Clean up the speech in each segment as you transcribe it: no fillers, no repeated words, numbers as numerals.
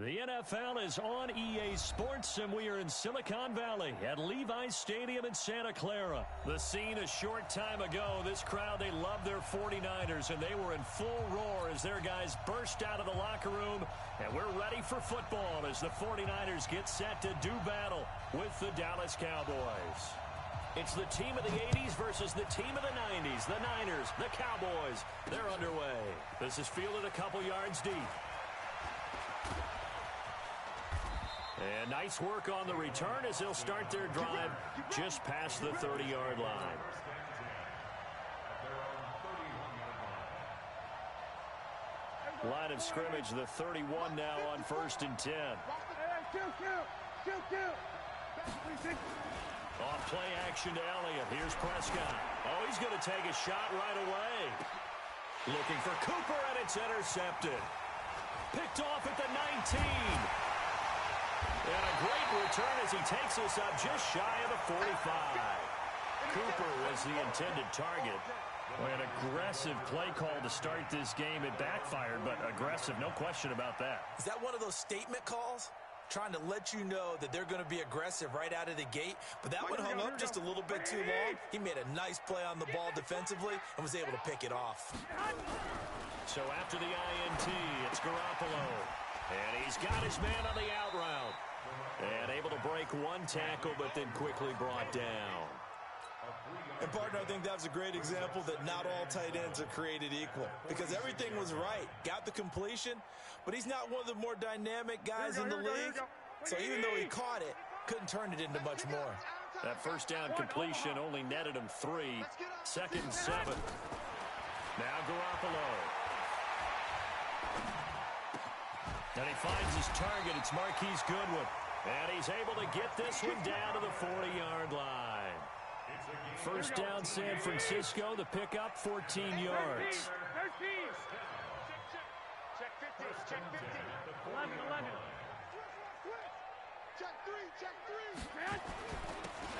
The NFL is on EA Sports, and we are in Silicon Valley at Levi's Stadium in Santa Clara. The scene a short time ago, this crowd, they love their 49ers, and they were in full roar as their guys burst out of the locker room. And we're ready for football as the 49ers get set to do battle with the Dallas Cowboys. It's the team of the 80s versus the team of the 90s. The Niners, the Cowboys, they're underway. This is fielded a couple yards deep. And nice work on the return as they'll start their drive just past the 30-yard line. Line of scrimmage, the 31 now on 1st and 10. Off play action to Elliott. Here's Prescott. Oh, he's going to take a shot right away. Looking for Cooper, and it's intercepted. Picked off at the 19. And a great return as he takes us up just shy of the 45. Cooper was the intended target. An aggressive play call to start this game. It backfired, but aggressive, no question about that. Is that one of those statement calls? Trying to let you know that they're going to be aggressive right out of the gate. But that one hung up just a little bit too long. He made a nice play on the ball defensively and was able to pick it off. So after the INT, it's Garoppolo. And he's got his man on the out route. And able to break one tackle, but then quickly brought down. And, partner, I think that's a great example that not all tight ends are created equal. Because everything was right. Got the completion, but he's not one of the more dynamic guys in the league. So even though he caught it, couldn't turn it into much more. That first down completion only netted him 3. 2nd and 7. Now Garoppolo. And he finds his target. It's Marquise Goodwin. And he's able to get this one down to the 40-yard line. First down, San Francisco. The pickup, 14 yards. Check 50. Check 50. 11. Check 3.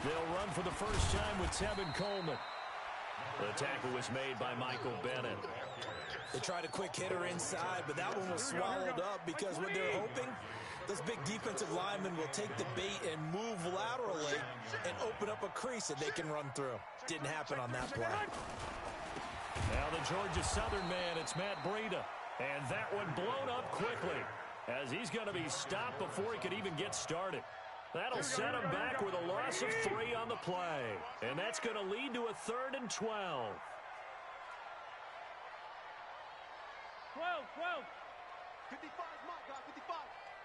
They'll run for the first time with Tevin Coleman. The tackle was made by Michael Bennett. They tried a quick hitter inside, but that one was swallowed up because what they're hoping, those big defensive linemen will take the bait and move laterally and open up a crease that they can run through. Didn't happen on that play. Now the Georgia Southern man, it's Matt Breida. And that one blown up quickly as he's going to be stopped before he could even get started. That'll set him back with a loss of 3 on the play. And that's going to lead to a 3rd and 12. 12. 55, Mike,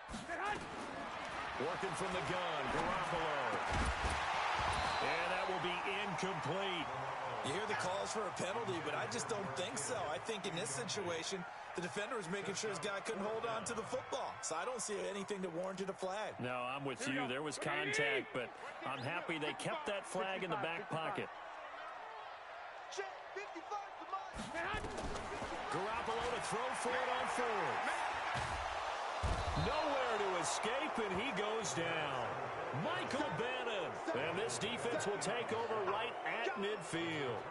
55. Working from the gun, Garoppolo. And that will be incomplete. You hear the calls for a penalty, but I just don't think so. I think in this situation, the defender was making sure his guy couldn't hold on to the football. So I don't see anything that warranted a flag. No, I'm with you. There was contact, but I'm happy they kept that flag in the back pocket. Check 55 for Mike. Garoppolo to throw for it on 4th. Nowhere to escape, and he goes down. Michael Bennett. And this defense will take over right at midfield.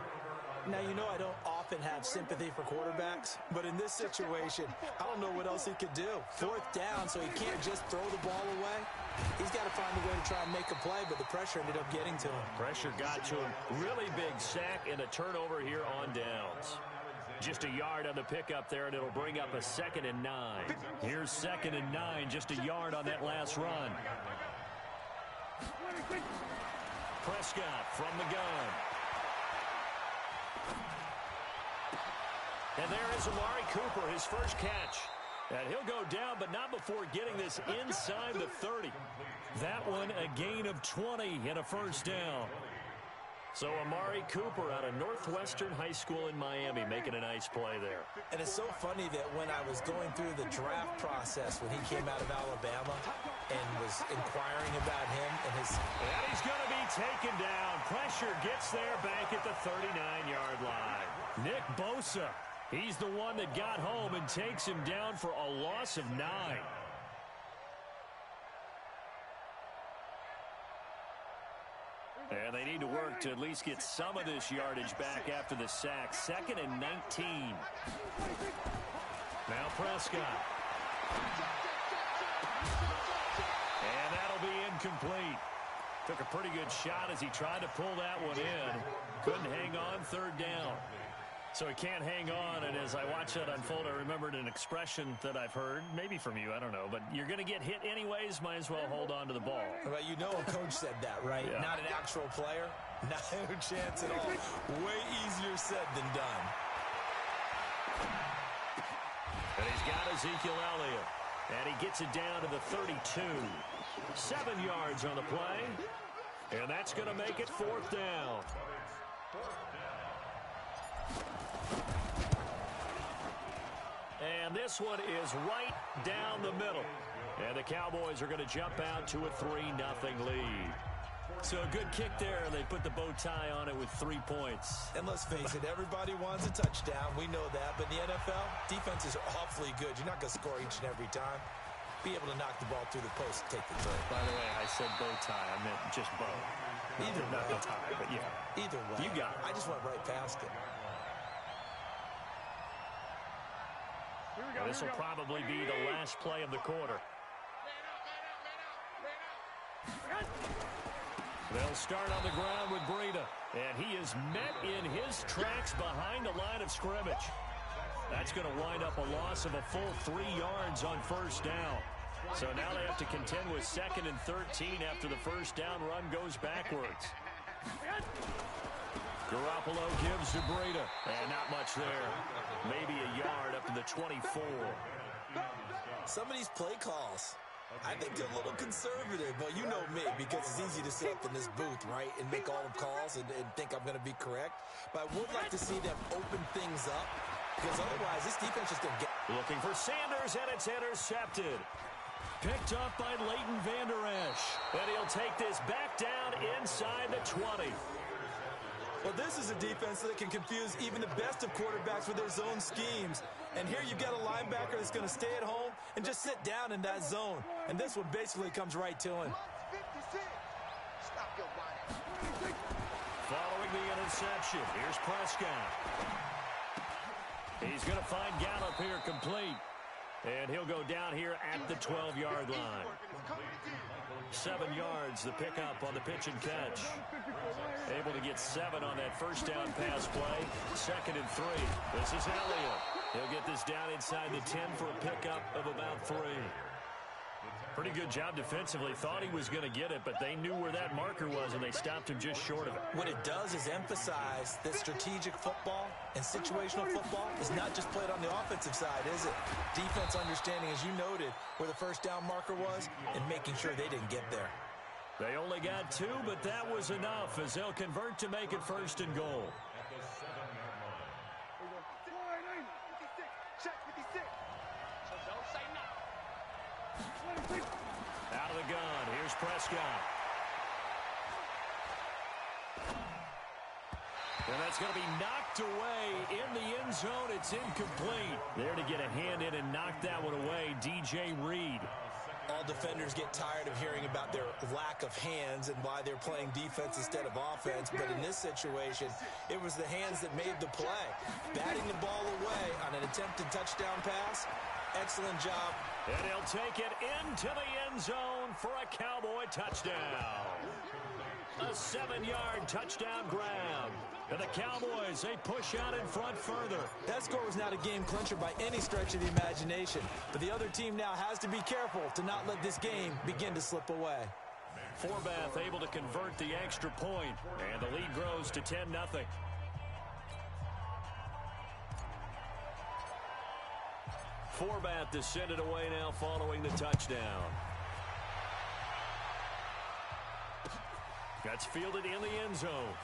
Now, you know I don't often have sympathy for quarterbacks, but in this situation, I don't know what else he could do. 4th down, so he can't just throw the ball away. He's got to find a way to try and make a play, but the pressure ended up getting to him. Pressure got to him. Really big sack and a turnover here on downs. Just a yard on the pickup there, and it'll bring up a 2nd and 9. Here's 2nd and 9, just a yard on that last run. Prescott from the gun. And there is Amari Cooper, his first catch. And he'll go down, but not before getting this inside the 30. That one, a gain of 20 and a first down. So Amari Cooper out of Northwestern High School in Miami making a nice play there. And it's so funny that when I was going through the draft process when he came out of Alabama and was inquiring about him and his... And he's going to be taken down. Pressure gets there back at the 39-yard line. Nick Bosa, he's the one that got home and takes him down for a loss of 9. And they need to work to at least get some of this yardage back after the sack. 2nd and 19. Now Prescott. And that'll be incomplete. Took a pretty good shot as he tried to pull that one in. Couldn't hang on, third down. So he can't hang on, and as I watch that unfold, I remembered an expression that I've heard, maybe from you, I don't know, but you're going to get hit anyways, might as well hold on to the ball. Well, you know a coach said that, right? Yeah. Not an actual player. Not a chance at all. Way easier said than done. And he's got Ezekiel Elliott. And he gets it down to the 32. 7 yards on the play. And that's going to make it fourth down. And this one is right down the middle. And the Cowboys are going to jump out to a 3-0 lead. So a good kick there, and they put the bow tie on it with 3 points. And let's face it, everybody wants a touchdown. We know that. But in the NFL, defenses are awfully good. You're not going to score each and every time. Be able to knock the ball through the post and take the throw. By the way, I said bow tie. I meant just bow. Either not way. the tie, but yeah. Either way. You got it. I just went right past it. This will probably be the last play of the quarter. They'll start on the ground with Breida. And he is met in his tracks behind the line of scrimmage. That's going to wind up a loss of a full 3 yards on first down. So now they have to contend with 2nd and 13 after the first down run goes backwards. Garoppolo gives to Breida. And not much there. Maybe a yard up to the 24. Some of these play calls, I think they're a little conservative, but you know me, because it's easy to sit up in this booth, right, and make all the calls and think I'm going to be correct. But I would like to see them open things up, because otherwise this defense just didn't get... Looking for Sanders, and it's intercepted. Picked up by Leighton Vander Esch. And he'll take this back down inside the 20. Well, this is a defense that can confuse even the best of quarterbacks with their zone schemes. And here you've got a linebacker that's going to stay at home and just sit down in that zone. And this one basically comes right to him. Following the interception, here's Prescott. He's going to find Gallup here complete. And he'll go down here at the 12-yard line. 7 yards, the pickup on the pitch and catch. Able to get 7 on that first down pass play. 2nd and 3. This is Elliott. He'll get this down inside the 10 for a pickup of about 3. Pretty good job defensively. Thought he was going to get it, but they knew where that marker was, and they stopped him just short of it. What it does is emphasize that strategic football and situational football is not just played on the offensive side, is it? Defense understanding, as you noted, where the first down marker was and making sure they didn't get there. They only got 2, but that was enough as they'll convert to make it 1st and goal. Out of the gun, here's Prescott. And that's going to be knocked away in the end zone. It's incomplete. There to get a hand in and knock that one away, DJ Reed. All defenders get tired of hearing about their lack of hands and why they're playing defense instead of offense. But in this situation, it was the hands that made the play. Batting the ball away on an attempted touchdown pass. Excellent job. And he'll take it into the end zone for a Cowboy touchdown. A 7-yard touchdown grab. And the Cowboys, they push out in front further. That score was not a game clincher by any stretch of the imagination. But the other team now has to be careful to not let this game begin to slip away. Forbath able to convert the extra point. And the lead grows to 10-0. Forbath to send it away now following the touchdown. That's fielded in the end zone.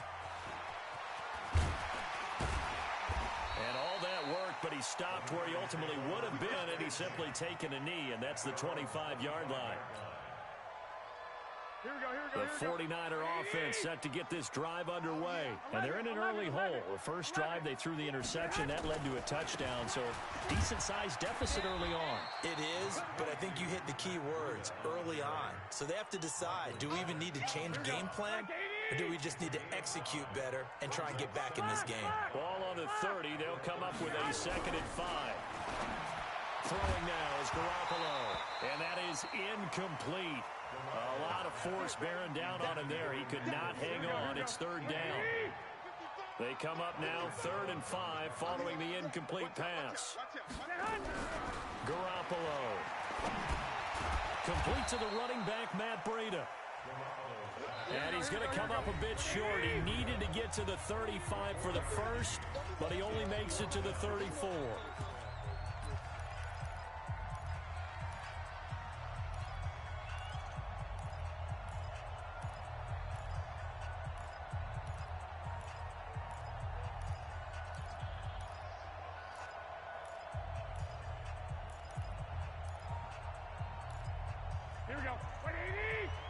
And all that work, but he stopped where he ultimately would have been, and he's simply taken a knee, and that's the 25-yard line. The 49er offense set to get this drive underway, and they're in an early hole. The first drive, they threw the interception. That led to a touchdown, so decent-sized deficit early on. It is, but I think you hit the key words, early on. So they have to decide, do we even need to change game plan, or do we just need to execute better and try and get back in this game? Ball on the 30. They'll come up with a 2nd and 5. Throwing now is Garoppolo. And that is incomplete. A lot of force bearing down on him there. He could not hang on. It's third down. They come up now 3rd and 5 following the incomplete pass. Garoppolo. Complete to the running back, Matt Breida. And he's going to come up a bit short. He needed to get to the 35 for the first, but he only makes it to the 34.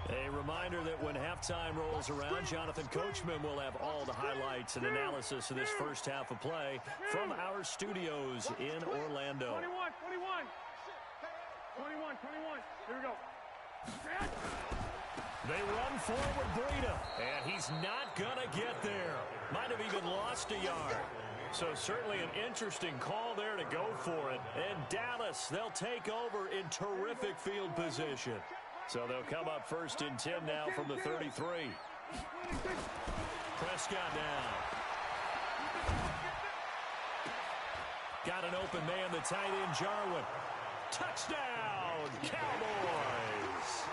A reminder that when halftime rolls around, Jonathan Coachman will have all the highlights and analysis of this first half of play from our studios in Orlando. 21. Here we go. They run forward Breida, and he's not going to get there. Might have even lost a yard. So certainly an interesting call there to go for it. And Dallas, they'll take over in terrific field position. So they'll come up 1st and 10 now from the 33. Prescott now. Got an open man, the tight end, Jarwin. Touchdown, Cowboys.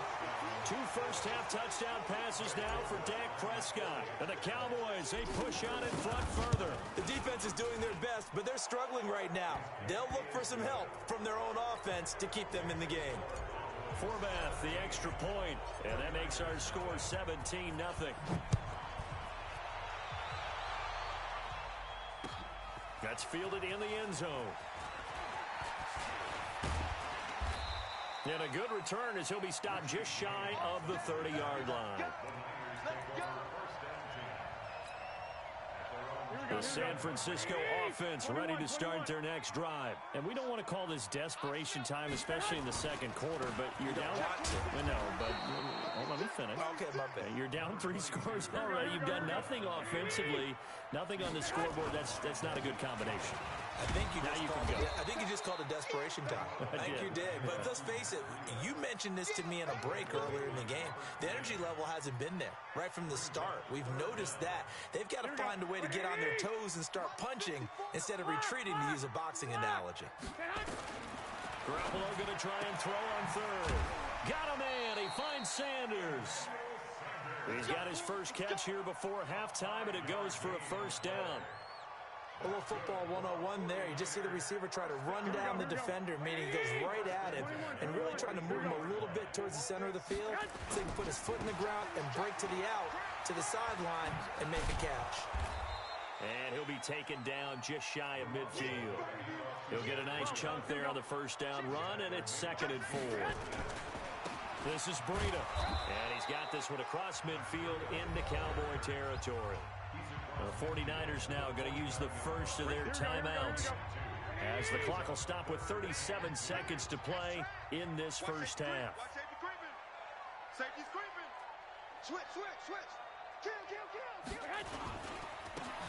2 first-half touchdown passes now for Dak Prescott. And the Cowboys, they push on in front further. The defense is doing their best, but they're struggling right now. They'll look for some help from their own offense to keep them in the game. Forbath, the extra point, and that makes our score 17-0. That's fielded in the end zone. And a good return as he'll be stopped just shy of the 30-yard line. The San Francisco offense ready to start their next drive. And we don't want to call this desperation time, especially in the second quarter, but you're down. No, but let me finish. Okay, my bad. You're down 3 scores already. You've done nothing offensively, nothing on the scoreboard. That's not a good combination. I think you just called it desperation time. I think you did. But let's face it, you mentioned this to me in a break earlier in the game. The energy level hasn't been there right from the start. We've noticed that. They've got to find a way to get on their toes and start punching instead of retreating, to use a boxing analogy. Garoppolo going to try and throw on 3rd. Got a man. He finds Sanders. He's got his first catch here before halftime, and it goes for a first down. A little football 101 there. You just see the receiver try to run down the defender, meaning he goes right at him and really trying to move him a little bit towards the center of the field so he can put his foot in the ground and break to the out, to the sideline, and make a catch. And he'll be taken down just shy of midfield. He'll get a nice chunk there on the first down run, and it's 2nd and 4. This is Breida, and he's got this one across midfield into Cowboy territory. The 49ers now going to use the first of their timeouts as the clock will stop with 37 seconds to play in this first half. Safety's creeping. Switch. Kill.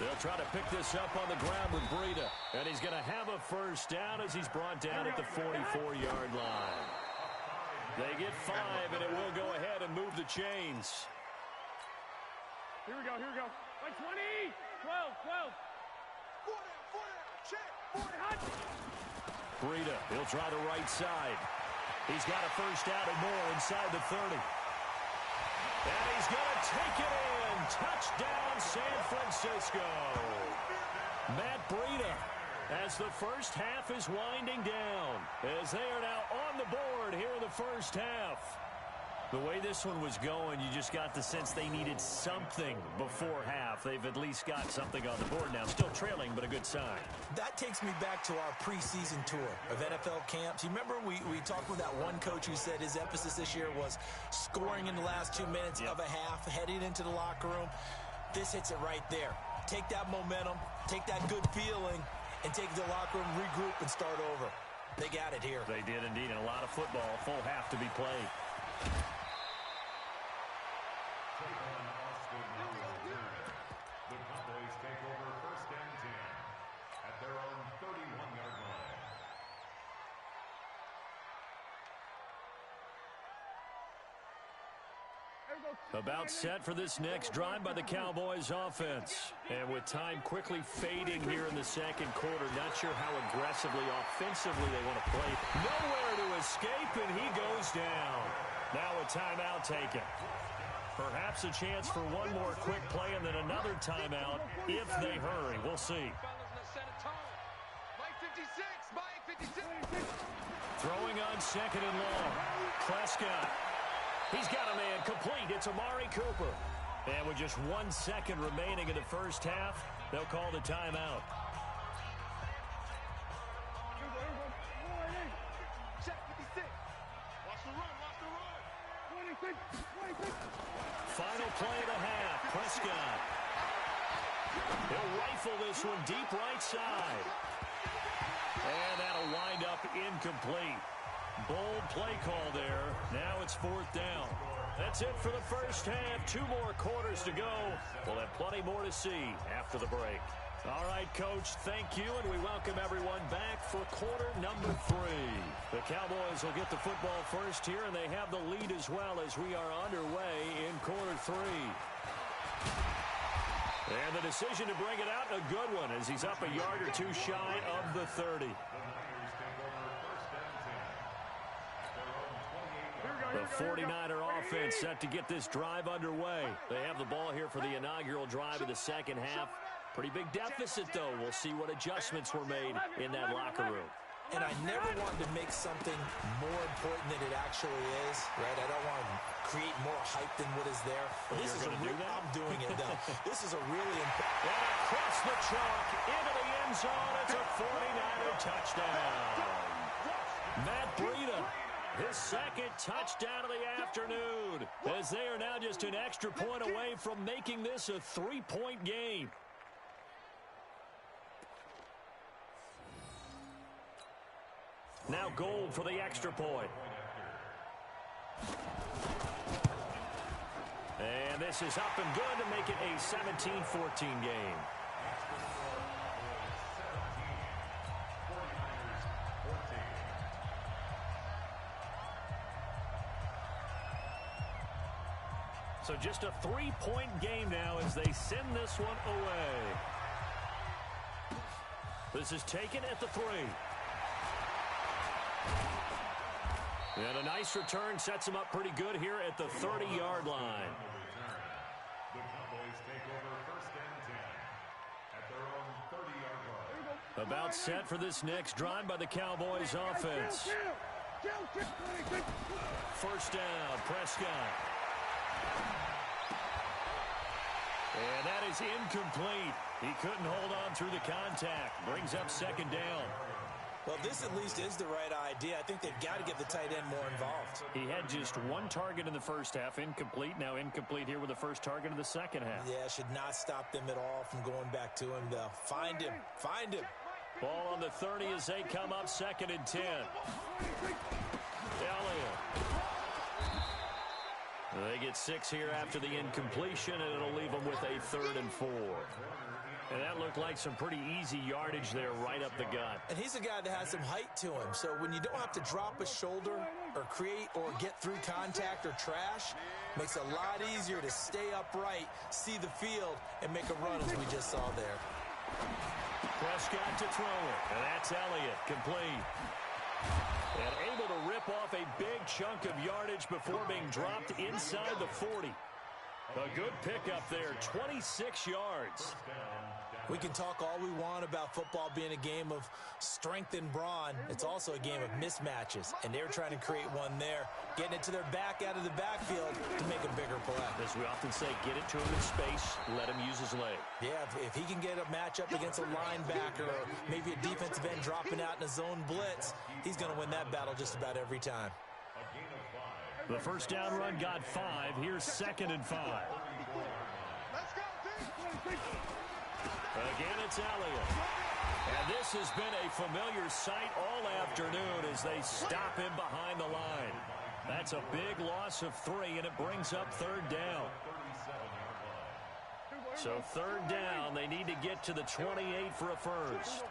They'll try to pick this up on the ground with Breida, and he's going to have a first down as he's brought down at the 44-yard line. They get 5, and it will go ahead and move the chains. Here we go. Like 20, 12. 4 down, check. 4 hot. Breida, he'll try the right side. He's got a first down and more inside the 30. And he's going to take it in. Touchdown, San Francisco. Matt Breida, as the first half is winding down, as they are now on the board here in the first half. The way this one was going, you just got the sense they needed something before half. They've at least got something on the board now. Still trailing, but a good sign. That takes me back to our preseason tour of NFL camps. You remember we talked with that one coach who said his emphasis this year was scoring in the last 2 minutes of a half, heading into the locker room. This hits it right there. Take that momentum, take that good feeling, and take it to the locker room, regroup, and start over. They got it here. They did indeed, and a lot of football, full half to be played. The Cowboys take over 1st and 10 at their own 31-yard line. About set for this next drive by the Cowboys offense. And with time quickly fading here in the second quarter, not sure how aggressively, offensively they want to play. Nowhere to escape, and he goes down. Now a timeout taken. Perhaps a chance for one more quick play and then another timeout if they hurry. We'll see. Throwing on second and long. Prescott. He's got a man complete. It's Amari Cooper. And with just 1 second remaining in the first half, they'll call the timeout. Final play of the half. Prescott. He'll rifle this one deep right side. And that'll wind up incomplete. Bold play call there. Now it's 4th down. That's it for the first half. 2 more quarters to go. We'll have plenty more to see after the break. All right, Coach, thank you, and we welcome everyone back for quarter number 3. The Cowboys will get the football first here, and they have the lead as well as we are underway in quarter 3. And the decision to bring it out, a good one, as he's up a yard or 2 shy of the 30. The 49er offense set to get this drive underway. They have the ball here for the inaugural drive of the second half. Pretty big deficit, though. We'll see what adjustments were made in that locker room. And I never wanted to make something more important than it actually is, right? I don't want to create more hype than what is there. Well, this is a real. I'm doing it, though. This is a really important. And across the chalk into the end zone. It's a 49er touchdown. Matt Breida, his second touchdown of the afternoon, as they are now just an extra point away from making this a 3-point game. Now Gold for the extra point. And this is up and good to make it a 17-14 game. So just a 3-point game now as they send this one away. This is taken at the 3. And a nice return sets him up pretty good here at the 30-yard line. The Cowboys take over 1st and 10 at their own 30-yard line. About set for this next drive by the Cowboys offense. 1st down, Prescott. And that is incomplete. He couldn't hold on through the contact. Brings up 2nd down. Well, this at least is the right idea. I think they've got to get the tight end more involved. He had just 1 target in the first half, incomplete. Now incomplete here with the first target of the second half. Yeah, should not stop them at all from going back to him, though. Find him. Find him. Ball on the 30 as they come up 2nd and 10. Elliott. They get 6 here after the incompletion, and it'll leave them with a 3rd and 4. And that looked like some pretty easy yardage there right up the gut. And he's a guy that has some height to him. So when you don't have to drop a shoulder or create or get through contact or trash, makes it a lot easier to stay upright, see the field, and make a run as we just saw there. Prescott to throw it. And that's Elliott, complete. And able to rip off a big chunk of yardage before being dropped inside the 40. A good pickup there, 26 yards. We can talk all we want about football being a game of strength and brawn. It's also a game of mismatches, and they're trying to create one there, getting it to their back out of the backfield to make a bigger play. As we often say, get it to him in space, let him use his leg. Yeah, if he can get a matchup against a linebacker or maybe a defensive end dropping out in a zone blitz, he's going to win that battle just about every time. The first down run got 5. Here's 2nd and 5. Again, it's Elliott. And this has been a familiar sight all afternoon as they stop him behind the line. That's a big loss of 3, and it brings up 3rd down. So 3rd down, they need to get to the 28 for a first.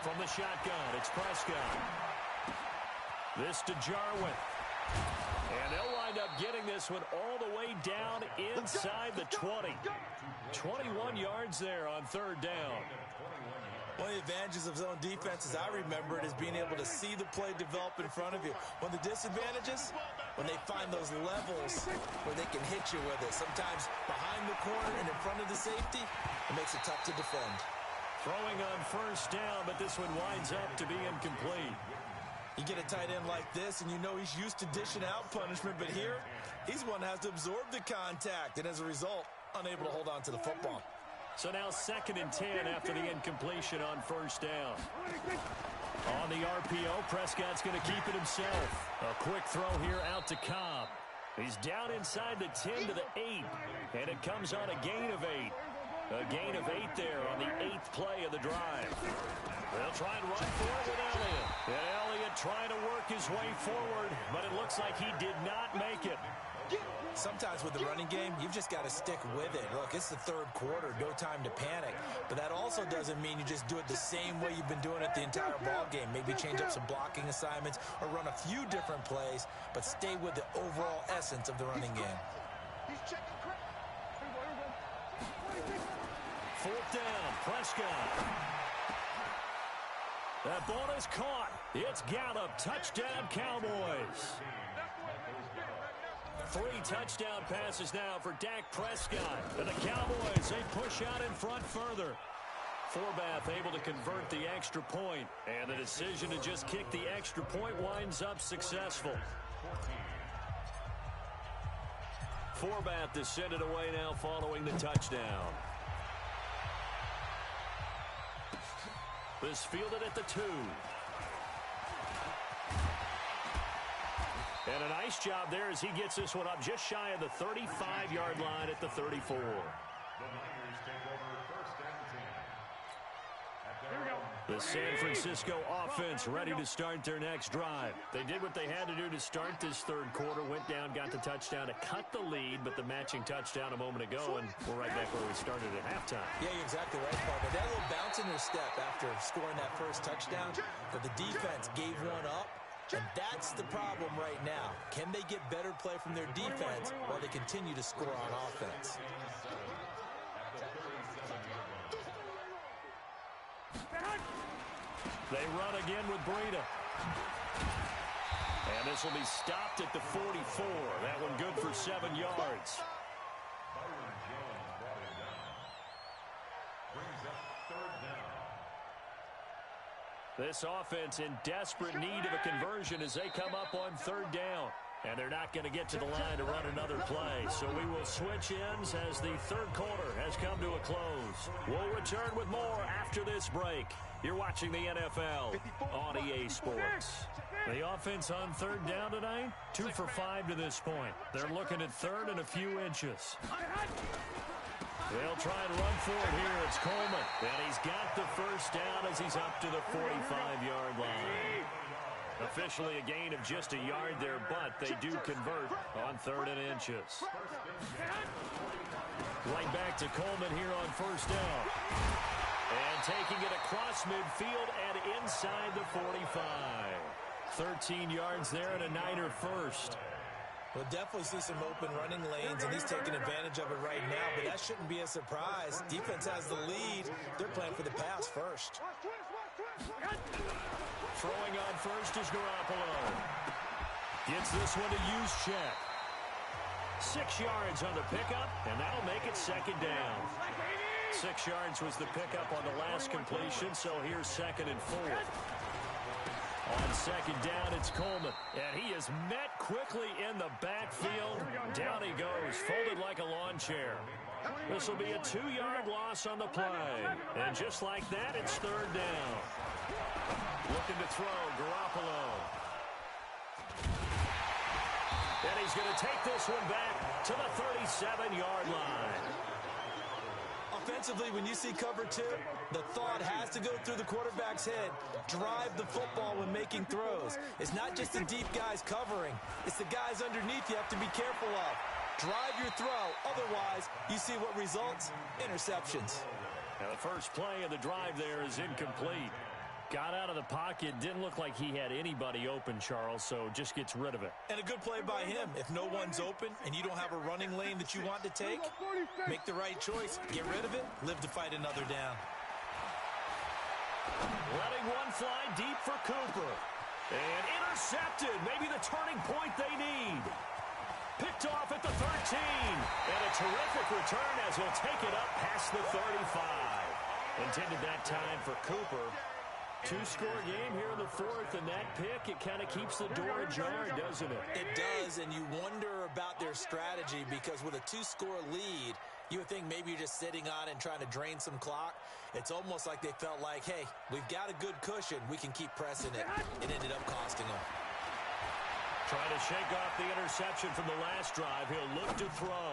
From the shotgun, it's Prescott. This to Jarwin. And they'll wind up getting this one all the way down inside the 20. 21 yards there on third down. One of the advantages of zone defense, as I remember it, is being able to see the play develop in front of you. One of the disadvantages, when they find those levels where they can hit you with it. Sometimes behind the corner and in front of the safety, it makes it tough to defend. Throwing on first down, but this one winds up to be incomplete. You get a tight end like this, and you know he's used to dishing out punishment, but here, he's one that has to absorb the contact, and as a result, unable to hold on to the football. So now 2nd and 10 after the incompletion on first down. On the RPO, Prescott's going to keep it himself. A quick throw here out to Cobb. He's down inside the 10 to the 8, and it comes on a gain of 8. A gain of 8 there on the 8th play of the drive. They'll try and run for it with Elliott. And Elliott trying to work his way forward, but it looks like he did not make it. Sometimes with the running game, you've just got to stick with it. Look, it's the third quarter, no time to panic. But that also doesn't mean you just do it the same way you've been doing it the entire ball game. Maybe change up some blocking assignments or run a few different plays, but stay with the overall essence of the running game. Fourth down, Prescott. That ball is caught. It's Gallup. Touchdown, Cowboys. 3 touchdown passes now for Dak Prescott. And the Cowboys, they push out in front further. Forbath able to convert the extra point. And the decision to just kick the extra point winds up successful. Forbath is sent it away now following the touchdown. This fielded at the 2. And a nice job there as he gets this one up just shy of the 35-yard line at the 34. The San Francisco offense ready to start their next drive. They did what they had to do to start this third quarter, went down, got the touchdown to cut the lead, but the matching touchdown a moment ago, and we're right back where we started at halftime. Yeah, you're exactly right, Parker. They had a little bounce in their step after scoring that first touchdown, but the defense gave one up, and that's the problem right now. Can they get better play from their defense while they continue to score on offense? They run again with Breida. And this will be stopped at the 44. That one good for 7 yards. This offense in desperate need of a conversion as they come up on third down. And they're not going to get to the line to run another play. So we will switch ends as the third quarter has come to a close. We'll return with more after this break. You're watching the NFL on EA Sports. The offense on third down tonight, 2 for 5 to this point. They're looking at third and a few inches. They'll try and run for it here. It's Coleman. And he's got the first down as he's up to the 45-yard line. Officially a gain of just a yard there, but they do convert on 3rd and inches. Right back to Coleman here on first down. And taking it across midfield and inside the 45. 13 yards there and a Niner first. We'll definitely see some open running lanes, and he's taking advantage of it right now, but that shouldn't be a surprise. Defense has the lead. They're playing for the pass first. Throwing on first is Garoppolo. Gets this one to Juszczyk. 6 yards on the pickup, and that'll make it second down. 6 yards was the pickup on the last completion, so here's 2nd and 4. On second down, it's Coleman, and he is met quickly in the backfield. Down he goes, folded like a lawn chair. This will be a 2-yard loss on the play. And just like that, it's third down. Looking to throw, Garoppolo. And he's going to take this one back to the 37-yard line. Offensively, when you see cover 2, the thought has to go through the quarterback's head. Drive the football when making throws. It's not just the deep guys covering. It's the guys underneath you have to be careful of. Drive your throw. Otherwise, you see what results? Interceptions. Now the first play of the drive there is incomplete. Got out of the pocket. Didn't look like he had anybody open, Charles, so just gets rid of it. And a good play by him. If no one's open and you don't have a running lane that you want to take, make the right choice. Get rid of it. Live to fight another down. Letting one fly deep for Cooper. And intercepted. Maybe the turning point they need. Picked off at the 13. And a terrific return as he'll take it up past the 35. Intended that time for Cooper. Two-score game here in the fourth, and that pick, it kind of keeps the door ajar, doesn't it? It does, and you wonder about their strategy because with a two-score lead, you would think maybe you're just sitting on it and trying to drain some clock. It's almost like they felt like, hey, we've got a good cushion. We can keep pressing it. It ended up costing them. Trying to shake off the interception from the last drive. He'll look to throw.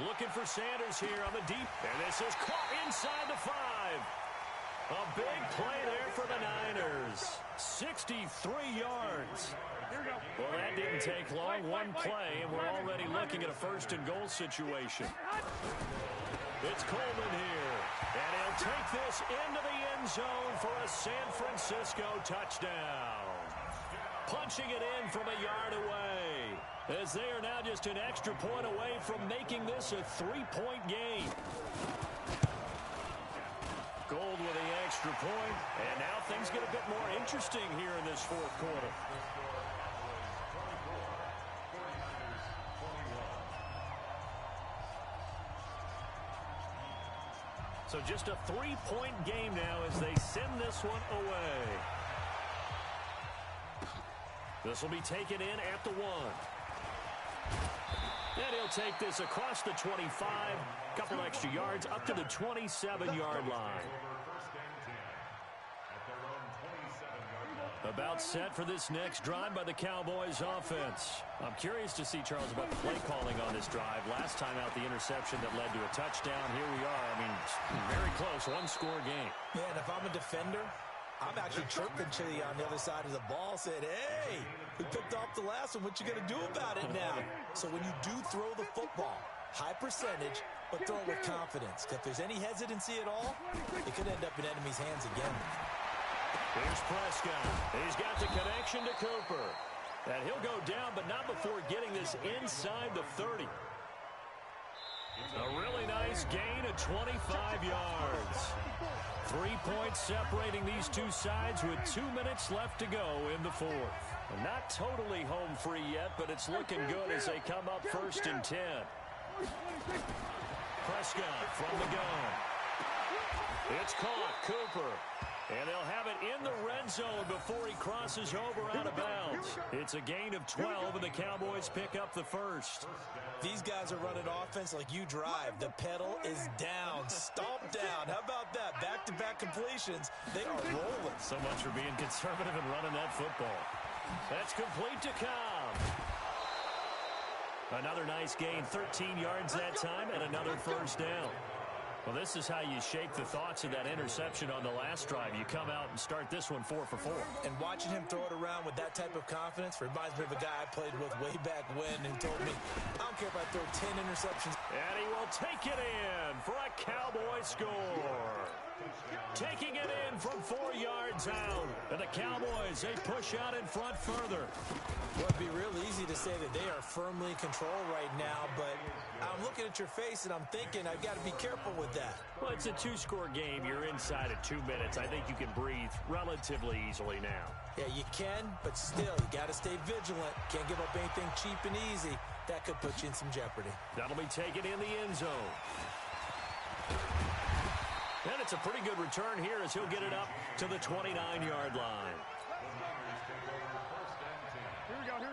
Looking for Sanders here on the deep. And this is caught inside the 5. A big play there for the Niners. 63 yards. Well, that didn't take long. One play, and we're already looking at a first-and-goal situation. It's Coleman here. And he'll take this into the end zone for a San Francisco touchdown. Punching it in from a yard away, as they are now just an extra point away from making this a 3-point game. Gold with the extra point, and now things get a bit more interesting here in this fourth quarter. So just a 3-point game now as they send this one away. This will be taken in at the 1. And he'll take this across the 25. Couple extra yards up to the 27-yard line. About set for this next drive by the Cowboys offense. I'm curious to see, Charles, about the play calling on this drive. Last time out, the interception that led to a touchdown. Here we are. I mean, very close, one-score game. Yeah, and if I'm a defender, I'm actually chirping Chili on the other side of the ball, saying, hey, we picked off the last one. What you going to do about it now? So when you do throw the football, high percentage, but throw it with confidence. If there's any hesitancy at all, it could end up in enemy's hands again. Here's Prescott. He's got the connection to Cooper. And he'll go down, but not before getting this inside the 30. A really nice gain of 25 yards. 3 points separating these two sides with 2 minutes left to go in the fourth. Not totally home free yet, but it's looking good as they come up 1st and 10. Prescott from the gun. It's caught. Cooper. And they'll have it in the red zone before he crosses over out of bounds. It's a gain of 12, and the Cowboys pick up the first. These guys are running offense like you drive. The pedal is down, stomped down. How about that? Back-to-back completions. They are rolling. So much for being conservative and running that football. That's complete to Cobb. Another nice gain, 13 yards that time, and another first down. Well, this is how you shake the thoughts of that interception on the last drive. You come out and start this one 4 for 4. And watching him throw it around with that type of confidence reminds me of a guy I played with way back when who told me, I don't care if I throw 10 interceptions. And he will take it in for a Cowboy score. Taking it in from 4 yards out. And the Cowboys, they push out in front further. Well, it'd be real easy to say that they are firmly in control right now, but I'm looking at your face and I'm thinking I've got to be careful with that. Well, it's a 2-score game. You're inside of 2 minutes. I think you can breathe relatively easily now. Yeah, you can, but still, you got to stay vigilant. Can't give up anything cheap and easy. That could put you in some jeopardy. That'll be taken in the end zone. And it's a pretty good return here as he'll get it up to the 29-yard line.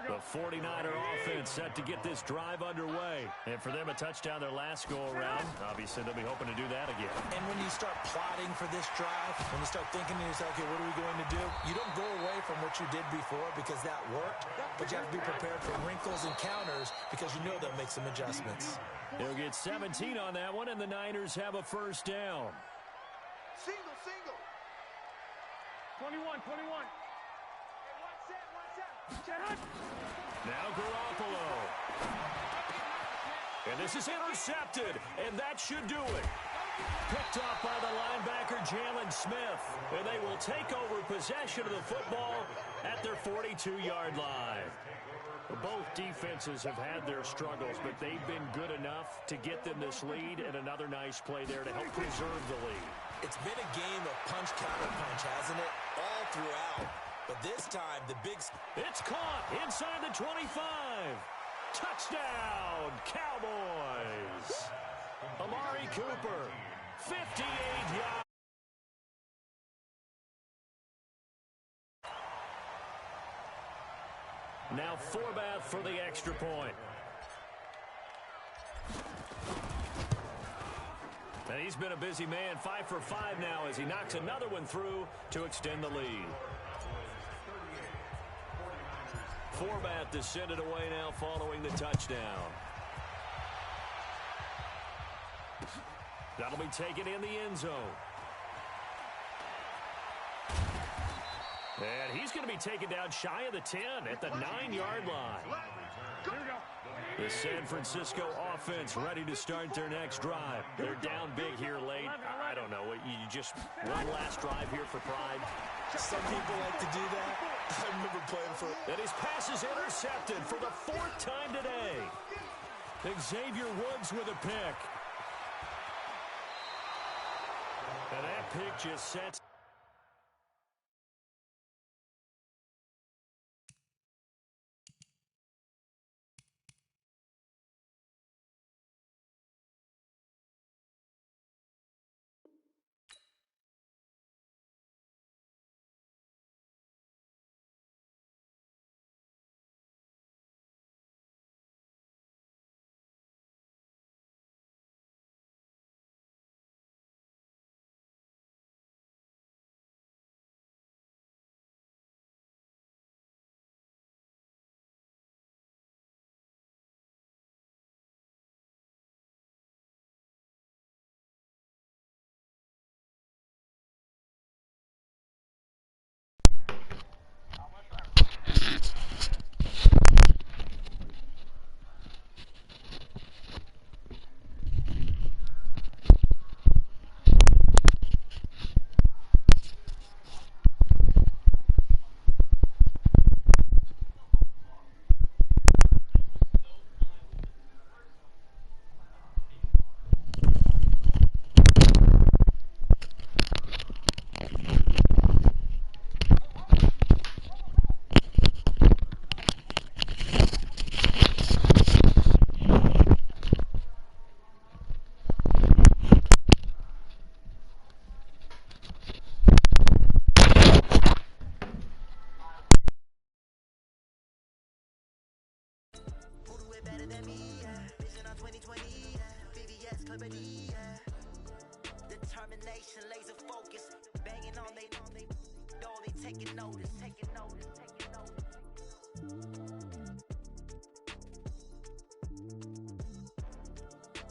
The 49er offense set to get this drive underway. And for them, a touchdown their last go-around. Obviously, they'll be hoping to do that again. And when you start plotting for this drive, when you start thinking to yourself, okay, what are we going to do? You don't go away from what you did before because that worked, but you have to be prepared for wrinkles and counters because you know they'll make some adjustments. They'll get 17 on that one, and the Niners have a first down. Single. 21. Now Garoppolo. And this is intercepted, and that should do it. Picked off by the linebacker, Jalen Smith. And they will take over possession of the football at their 42-yard line. Both defenses have had their struggles, but they've been good enough to get them this lead, and another nice play there to help preserve the lead. It's been a game of punch, counter, punch, hasn't it? All throughout. But this time, the big... It's caught inside the 25. Touchdown, Cowboys. Amari Cooper, 58 yards. Now Forbath for the extra point. And he's been a busy man, 5 for 5 now as he knocks another one through to extend the lead. Forbath to send it away now following the touchdown. That'll be taken in the end zone. And he's going to be taken down shy of the 10 at the 9-yard line. The San Francisco offense ready to start their next drive. They're down big here late. I don't know. You just one last drive here for pride. Some people like to do that. I remember playing for... And his pass is intercepted for the 4th time today. Xavier Woods with a pick. And that pick just sets... Determination, laser focus, banging on they taking notice.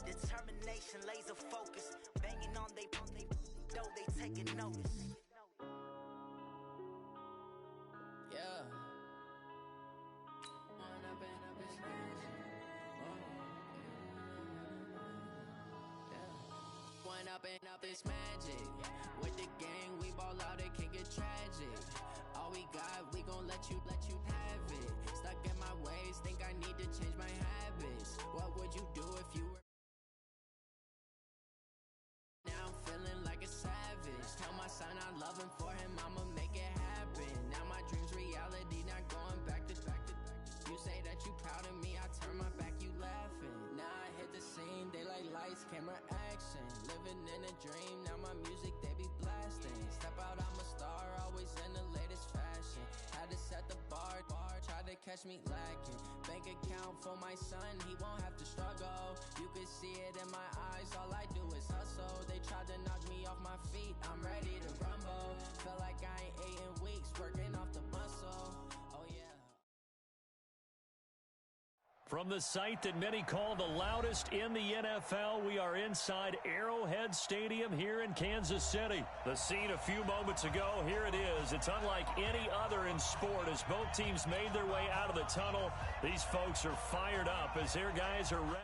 Determination, laser focus, banging on they taking notice. Yeah. Up this magic with the gang, we ball out, it can get tragic. All we got, we gon' let you have it. Stuck in my ways, think I need to change my habits. What would you do if you were? Now I'm feeling like a savage. Tell my son I love him, for him I'ma make it happen. Now my dreams reality, not going back to. You say that you proud of me, I turn my back, you laughing. Now I hit the scene, they like lights, camera, action. Living in a dream, now my music, they be blasting. Step out, I'm a star, always in the latest fashion. Had to set the bar, try to catch me lacking. Bank account for my son, he won't have to struggle. You can see it in my eyes, all I do is hustle. They tried to knock me off my feet, I'm ready to rumble. Feel like I ain't ate in weeks, working off the muscle. Oh yeah. From the site that many call the loudest in the NFL, we are inside Arrowhead Stadium here in Kansas City. The scene a few moments ago, here it is. It's unlike any other in sport as both teams made their way out of the tunnel. These folks are fired up as their guys are ready.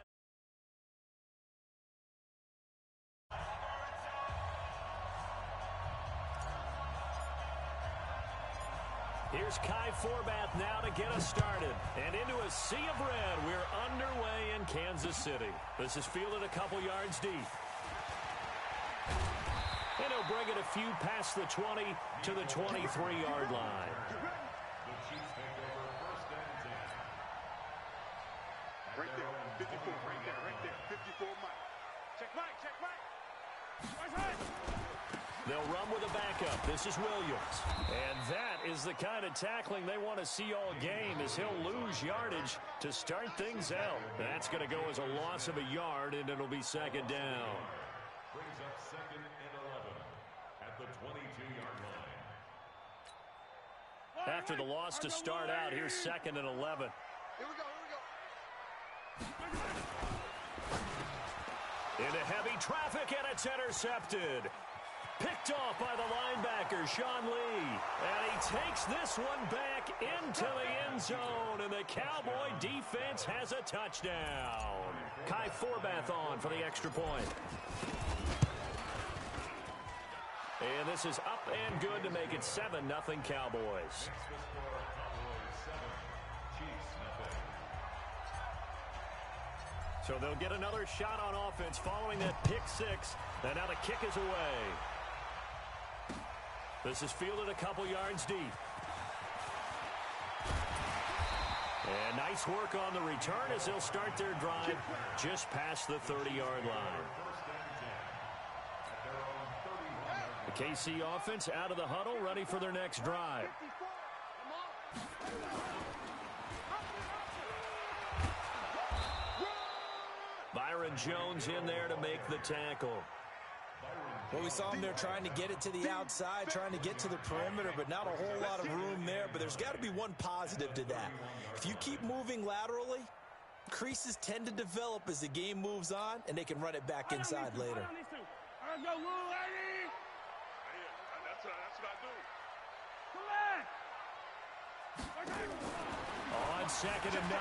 Here's Kai Forbath now to get us started. And into a sea of red, we're underway in Kansas City. This is fielded a couple yards deep. And he'll bring it a few past the 20 to the 23-yard line. The Chiefs take over first and 10. Right there, 54, right there, 54 Mike. Check Mike, check Mike. Right side. They'll run with a backup. This is Williams. And that is the kind of tackling they want to see all game, as he'll lose yardage to start things out. That's going to go as a loss of a yard, and it'll be second down. Brings up second and 11 at the 22-yard line. After the loss to start out, here's second and 11. Here we go, here we go. Into heavy traffic, and it's intercepted. Picked off by the linebacker, Sean Lee. And he takes this one back into the end zone, and the Cowboy defense has a touchdown. Kai Forbath on for the extra point. And this is up and good to make it 7-0 Cowboys. So they'll get another shot on offense following that pick six. And now the kick is away. This is fielded a couple yards deep. And nice work on the return as they'll start their drive just past the 30-yard line. The KC offense out of the huddle, ready for their next drive. Byron Jones in there to make the tackle. Well, we saw him there trying to get it to the outside, trying to get to the perimeter, but not a whole lot of room there. But there's got to be one positive to that. If you keep moving laterally, creases tend to develop as the game moves on, and they can run it back inside later. Let's go, Lou, lady! That's what I do. On second and 9,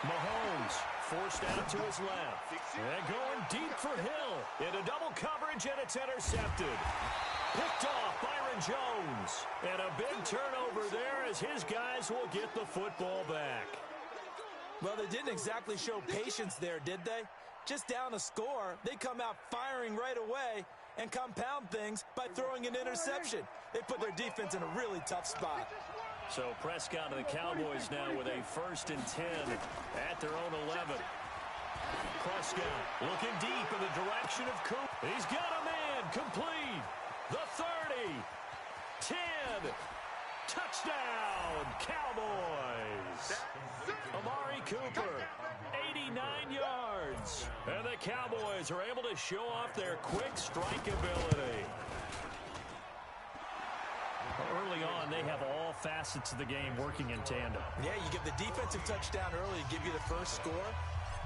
Mahomes forced out to his left. And going deep for Hill. Into double coverage, and it's intercepted. Picked off Byron Jones. And a big turnover there as his guys will get the football back. Well, they didn't exactly show patience there, did they? Just down a score, they come out firing right away and compound things by throwing an interception. They put their defense in a really tough spot. So Prescott and the Cowboys now with a 1st and 10 at their own 11. Prescott looking deep in the direction of Coop. He's got a man complete. The 30. 10. Touchdown, Cowboys. Amari Cooper, 89 yards. And the Cowboys are able to show off their quick strike ability. Early on, they have all facets of the game working in tandem. Yeah, you give the defensive touchdown early to give you the first score,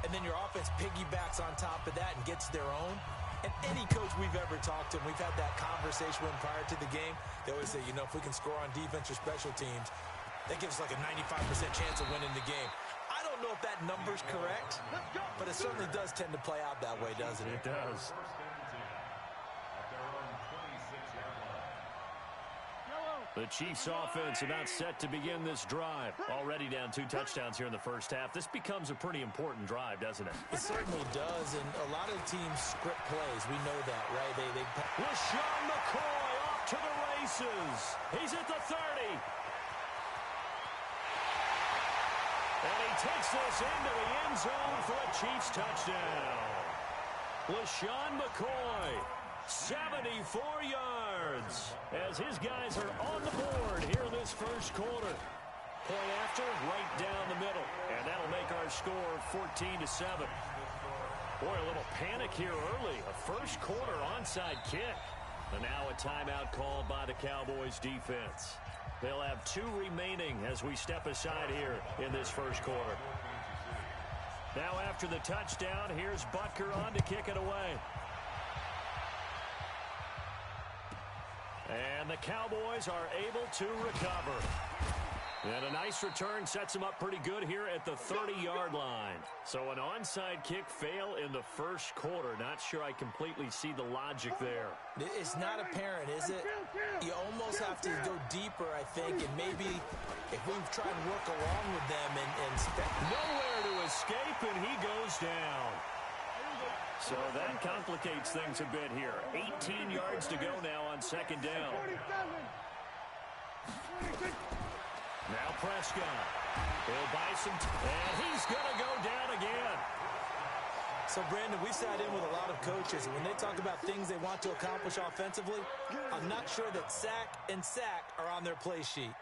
and then your offense piggybacks on top of that and gets their own. And any coach we've ever talked to, and we've had that conversation with them prior to the game, they always say, you know, if we can score on defense or special teams, that gives us like a 95% chance of winning the game. I don't know if that number's correct, but it certainly does tend to play out that way, doesn't it? It does. The Chiefs offense about set to begin this drive. Already down 2 touchdowns here in the first half. This becomes a pretty important drive, doesn't it? It certainly does, and a lot of teams script plays. We know that, right? LaShawn McCoy off to the races. He's at the 30. And he takes this into the end zone for a Chiefs touchdown. LaShawn McCoy, 74 yards, as his guys are on the board here in this first quarter. Point after, right down the middle. And that'll make our score 14-7. Boy, a little panic here early. A first quarter onside kick. And now a timeout called by the Cowboys defense. They'll have 2 remaining as we step aside here in this first quarter. Now after the touchdown, here's Butker on to kick it away. And the Cowboys are able to recover. And a nice return sets him up pretty good here at the 30-yard line. So an onside kick fail in the first quarter. Not sure I completely see the logic there. It's not apparent, is it? You almost have to go deeper, I think, and maybe if we try and work along with them and nowhere to escape, and he goes down. So that complicates things a bit here. 18 yards to go now on second down. Now Prescott. He'll buy some, and he's going to go down again. So, Brandon, we sat in with a lot of coaches, and when they talk about things they want to accomplish offensively, I'm not sure that sack and sack are on their play sheet.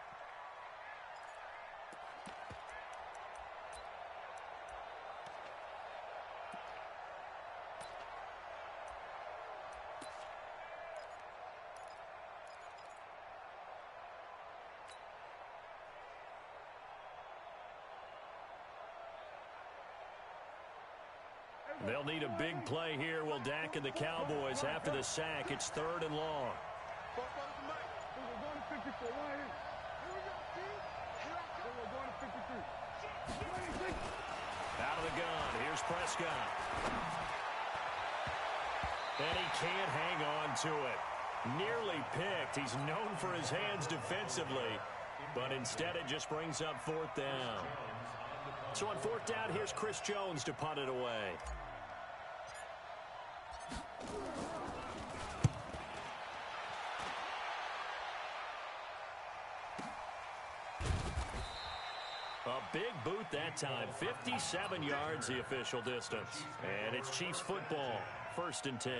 They'll need a big play here. Will Dak and the Cowboys after the sack. It's third and long. Out of the gun. Here's Prescott. And he can't hang on to it. Nearly picked. He's known for his hands defensively, but instead it just brings up fourth down. So on fourth down, here's Chris Jones to punt it away. A big boot that time. 57 yards the official distance. And it's Chiefs football. First and 10.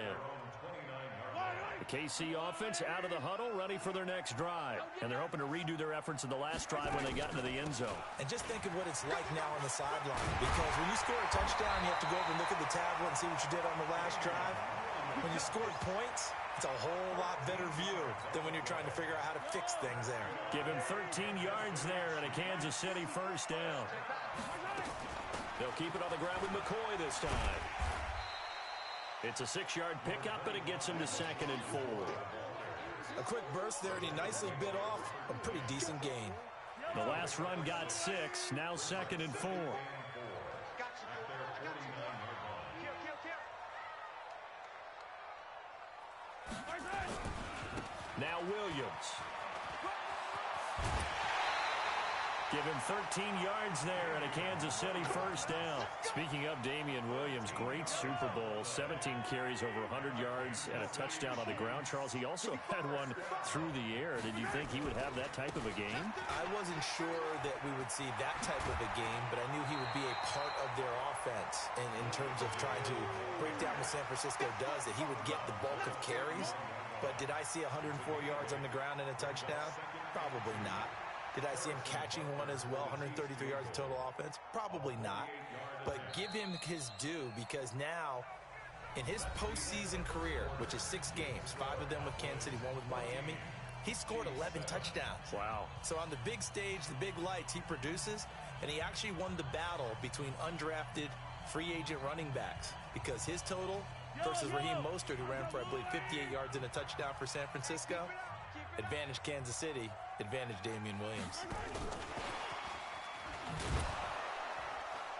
The KC offense out of the huddle, ready for their next drive. And they're hoping to redo their efforts in the last drive when they got into the end zone. And just think of what it's like now on the sideline. Because when you score a touchdown, you have to go over and look at the tablet and see what you did on the last drive. When you scored points, it's a whole lot better view than when you're trying to figure out how to fix things there. Give him 13 yards there and a Kansas City first down. They'll keep it on the ground with McCoy this time. It's a 6-yard pickup, and it gets him to second and 4. A quick burst there, and he nicely bit off a pretty decent gain. The last run got 6, now second and 4. Now Williams. Give him 13 yards there and a Kansas City first down. Speaking of Damian Williams, great Super Bowl. 17 carries, over 100 yards, and a touchdown on the ground. Charles, he also had one through the air. Did you think he would have that type of a game? I wasn't sure that we would see that type of a game, but I knew he would be a part of their offense in terms of trying to break down what San Francisco does, that he would get the bulk of carries. But did I see 104 yards on the ground and a touchdown? Probably not. Did I see him catching one as well, 133 yards of total offense? Probably not. But give him his due, because now, in his postseason career, which is 6 games, 5 of them with Kansas City, 1 with Miami, he scored 11 touchdowns. Wow. So on the big stage, the big lights, he produces, and he actually won the battle between undrafted free agent running backs, because his total versus Raheem Mostert, who ran for, I believe, 58 yards and a touchdown for San Francisco, advantage Kansas City, advantage Damian Williams.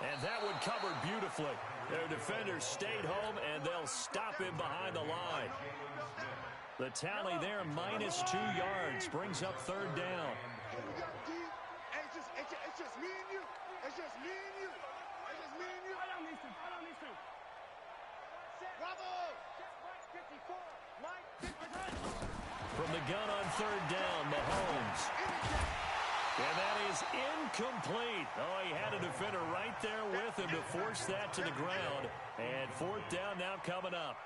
And that one covered beautifully. Their defenders stayed home, and they'll stop him behind the line. The tally there, -2 yards, brings up third down. It's just me and you. It's just me and you. It's just me and you. I don't need to. Bravo! 54. From the gun on third down, Mahomes. And that is incomplete. Oh, he had a defender right there with him to force that to the ground. And fourth down now coming up.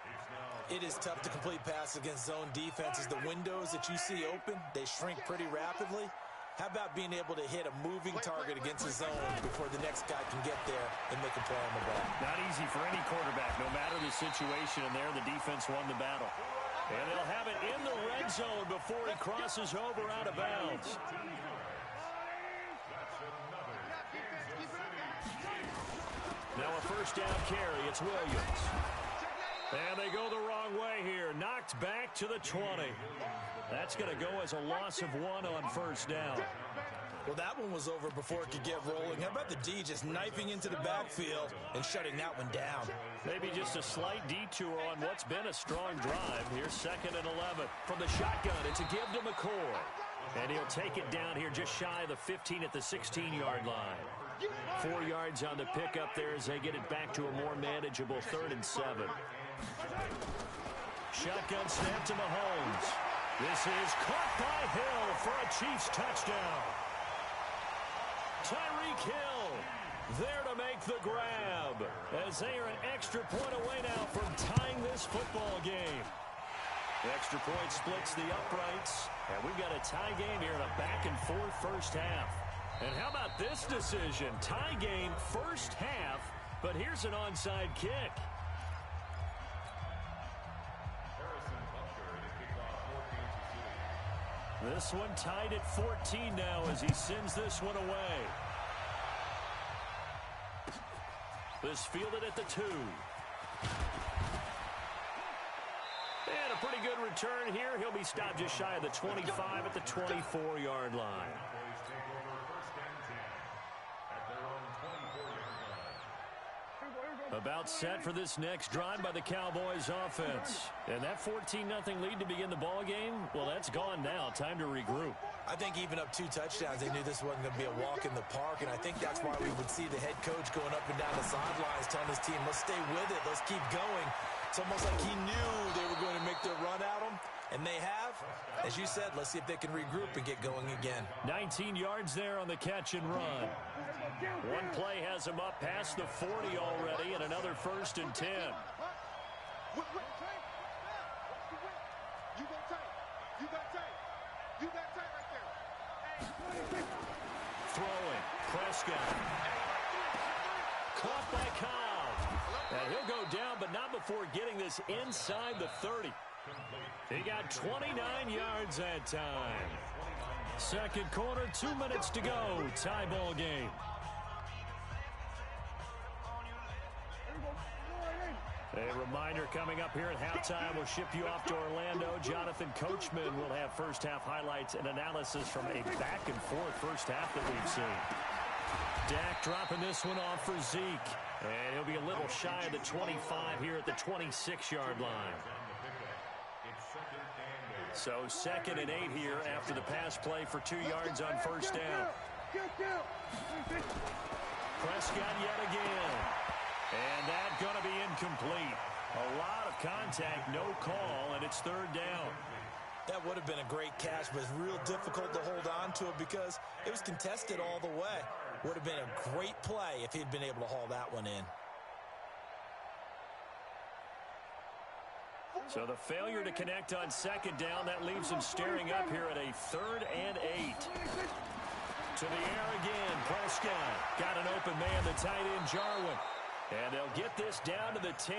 It is tough to complete passes against zone defenses. The windows that you see open, they shrink pretty rapidly. How about being able to hit a moving target against the zone before the next guy can get there and make a play on the ball? Not easy for any quarterback, no matter the situation. And there, the defense won the battle. And they'll have it in the red zone before he crosses over out of bounds. Now a first down carry. It's Williams. And they go the wrong way here. Knocked back to the 20. That's going to go as a loss of 1 on first down. Well, that one was over before it could get rolling. How about the D just knifing into the backfield and shutting that one down? Maybe just a slight detour on what's been a strong drive. Here's 2nd and 11. From the shotgun, it's a give to McCoy. And he'll take it down here just shy of the 15 at the 16-yard line. 4 yards on the pickup there as they get it back to a more manageable 3rd and 7. Shotgun snap to Mahomes. This is caught by Hill for a Chiefs touchdown. Tyreek Hill there to make the grab as they are an extra point away now from tying this football game. The extra point splits the uprights, and we've got a tie game here in a back-and-forth first half. And how about this decision? Tie game first half, but here's an onside kick. This one tied at 14 now as he sends this one away. This fielded at the 2. And a pretty good return here. He'll be stopped just shy of the 25 at the 24-yard line. About set for this next drive by the Cowboys offense. And that 14-0 lead to begin the ball game, well, that's gone now. Time to regroup. I think even up 2 touchdowns, they knew this wasn't going to be a walk in the park, and I think that's why we would see the head coach going up and down the sidelines telling his team, let's stay with it, let's keep going. It's almost like he knew they were going to make their run at him, and they have. As you said, let's see if they can regroup and get going again. 19 yards there on the catch and run. One play has him up past the 40 already, and another 1st and 10. Throwing, Prescott. Caught by Cobb. And he'll go down, but not before getting this inside the 30. He got 29 yards that time. Second quarter, 2 minutes to go. Tie ball game. A reminder coming up here at halftime. We'll ship you off to Orlando. Jonathan Coachman will have first half highlights and analysis from a back-and-forth first half that we've seen. Dak dropping this one off for Zeke. And he'll be a little shy of the 25 here at the 26-yard line. So 2nd and 8 here after the pass play for 2 yards on first down. Prescott yet again. And that's going to be incomplete. A lot of contact, no call, and it's 3rd down. That would have been a great catch, but it's real difficult to hold on to it because it was contested all the way. Would have been a great play if he'd been able to haul that one in. So the failure to connect on 2nd down, that leaves him staring up here at a 3rd and 8. To the air again, Prescott. Got an open man, the tight end, Jarwin. And they'll get this down to the 10.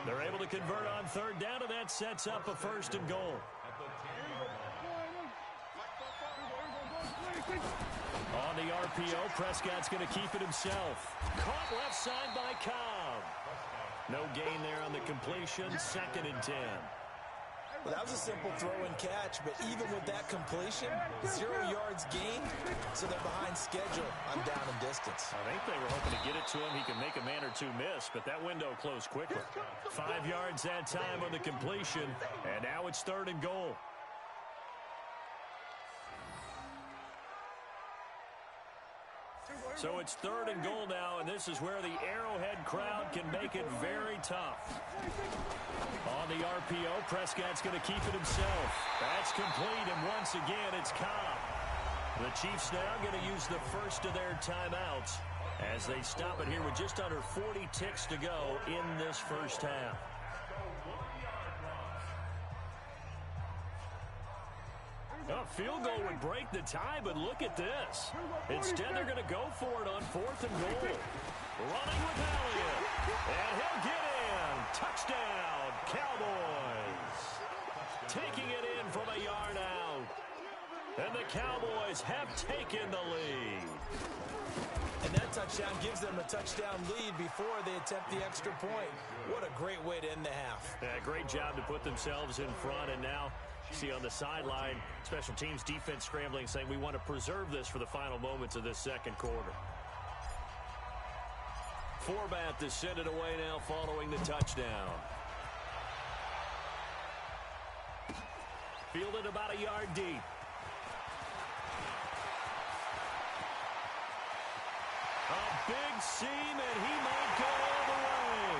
They're able to convert on 3rd down, and that sets up a 1st and goal. On the RPO, Prescott's going to keep it himself. Caught left side by Cobb. No gain there on the completion, 2nd and 10. Well, that was a simple throw and catch, but even with that completion, 0 yards gained, so they're behind schedule on down and distance. I think they were hoping to get it to him. He can make a man or two miss, but that window closed quickly. 5 yards that time on the completion, and now it's 3rd and goal. So it's 3rd and goal now, and this is where the Arrowhead crowd can make it very tough. On the RPO, Prescott's going to keep it himself. That's complete, and once again, it's Cobb. The Chiefs now going to use the first of their timeouts as they stop it here with just under 40 ticks to go in this first half. A field goal would break the tie, but look at this. Instead, they're going to go for it on 4th and goal. Running with Elliott. And he'll get in. Touchdown, Cowboys. Taking it in from a yard out. And the Cowboys have taken the lead. And that touchdown gives them a touchdown lead before they attempt the extra point. What a great way to end the half. Yeah, great job to put themselves in front, and now See on the sideline, special teams defense scrambling, saying we want to preserve this for the final moments of this second quarter. Forbath to send it away now following the touchdown. Fielded about a yard deep. A big seam, and he might go all the way.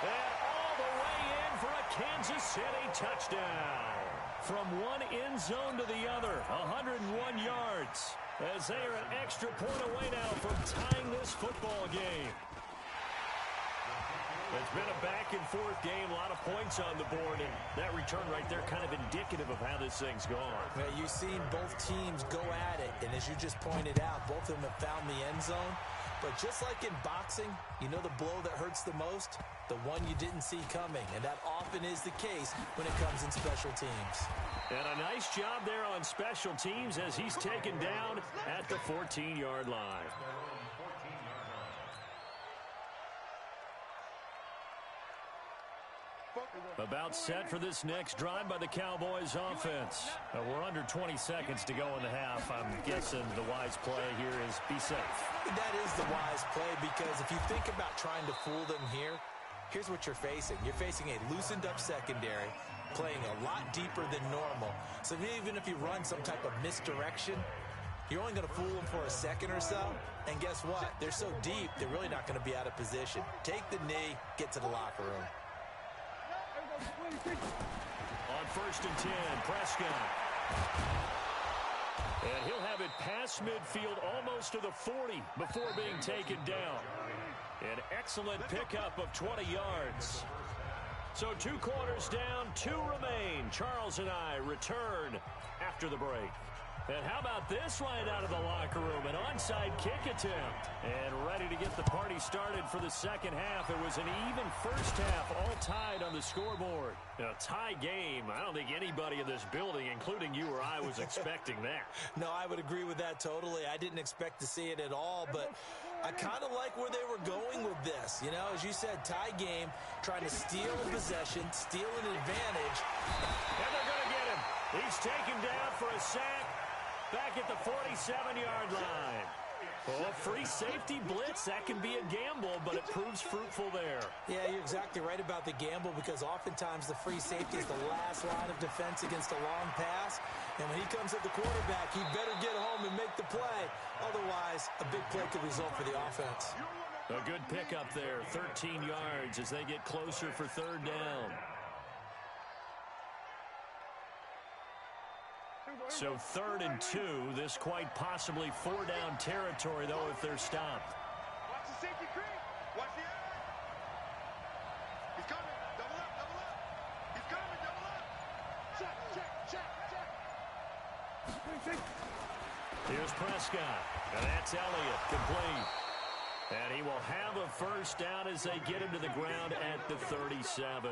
And all the way in for a Kansas City touchdown. From one end zone to the other, 101 yards. As they are an extra point away now from tying this football game. It's been a back-and-forth game, a lot of points on the board, and that return right there kind of indicative of how this thing's gone. Yeah, you've seen both teams go at it, and as you just pointed out, both of them have found the end zone. But just like in boxing, you know the blow that hurts the most? The one you didn't see coming, and that often is the case when it comes in special teams. And a nice job there on special teams as he's taken down at the 14-yard line. About set for this next drive by the Cowboys offense. We're under 20 seconds to go in the half. I'm guessing the wise play here is be safe. That is the wise play because if you think about trying to fool them here, here's what you're facing. You're facing a loosened up secondary, playing a lot deeper than normal. So even if you run some type of misdirection, you're only going to fool them for a second or so. And guess what? They're so deep, they're really not going to be out of position. Take the knee, get to the locker room. On 1st and 10, Prescott. And he'll have it past midfield almost to the 40 before being taken down. An excellent pickup of 20 yards. So 2 quarters down, 2 remain. Charles and I return after the break. And how about this right out of the locker room? An onside kick attempt. And ready to get the party started for the second half. It was an even first half, all tied on the scoreboard. A tie game. I don't think anybody in this building, including you or I, was expecting that. No, I would agree with that totally. I didn't expect to see it at all, but I kind of like where they were going with this. You know, as you said, tie game, trying to steal a possession, steal an advantage. And they're going to get him. He's taken down for a sack. Back at the 47-yard line. Oh, free safety blitz, that can be a gamble, but it proves fruitful there. Yeah, you're exactly right about the gamble because oftentimes the free safety is the last line of defense against a long pass. And when he comes at the quarterback, he better get home and make the play. Otherwise, a big play could result for the offense. A good pickup there, 13 yards as they get closer for 3rd down. So 3rd and 2, this quite possibly 4-down territory, though, if they're stopped. Watch the safety creep. Watch the eye. He's coming. Double up, double up. He's coming, double up. Check, check, check, check. Here's Prescott. And that's Elliott, complete. And he will have a first down as they get him to the ground at the 37.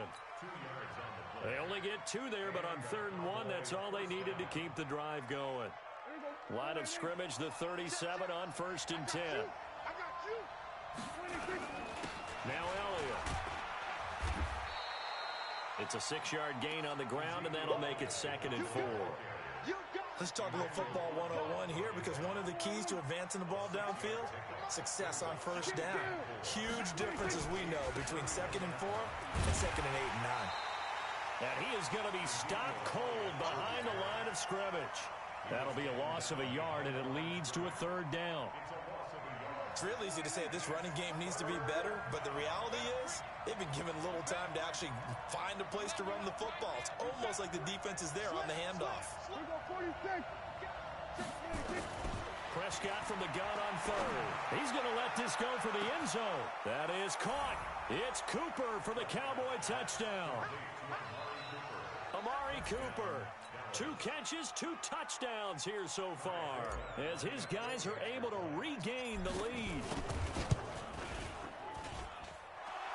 They only get 2 there, but on 3rd and 1, that's all they needed to keep the drive going. Line of scrimmage, the 37 on 1st and 10. Now Elliott. It's a 6-yard gain on the ground, and that'll make it 2nd and 4. Let's talk a little football 101 here because one of the keys to advancing the ball downfield, success on 1st down. Huge difference, as we know, between 2nd and 4 and 2nd and 8 and 9. And he is going to be stopped cold behind the line of scrimmage. That'll be a loss of a yard, and it leads to a 3rd down. It's real easy to say this running game needs to be better, but the reality is they've been given little time to actually find a place to run the football. It's almost like the defense is there on the handoff. Prescott from the gun on 3rd. He's going to let this go for the end zone. That is caught. It's Cooper for the Cowboy touchdown. Amari Cooper, 2 catches, 2 touchdowns here so far, as his guys are able to regain the lead.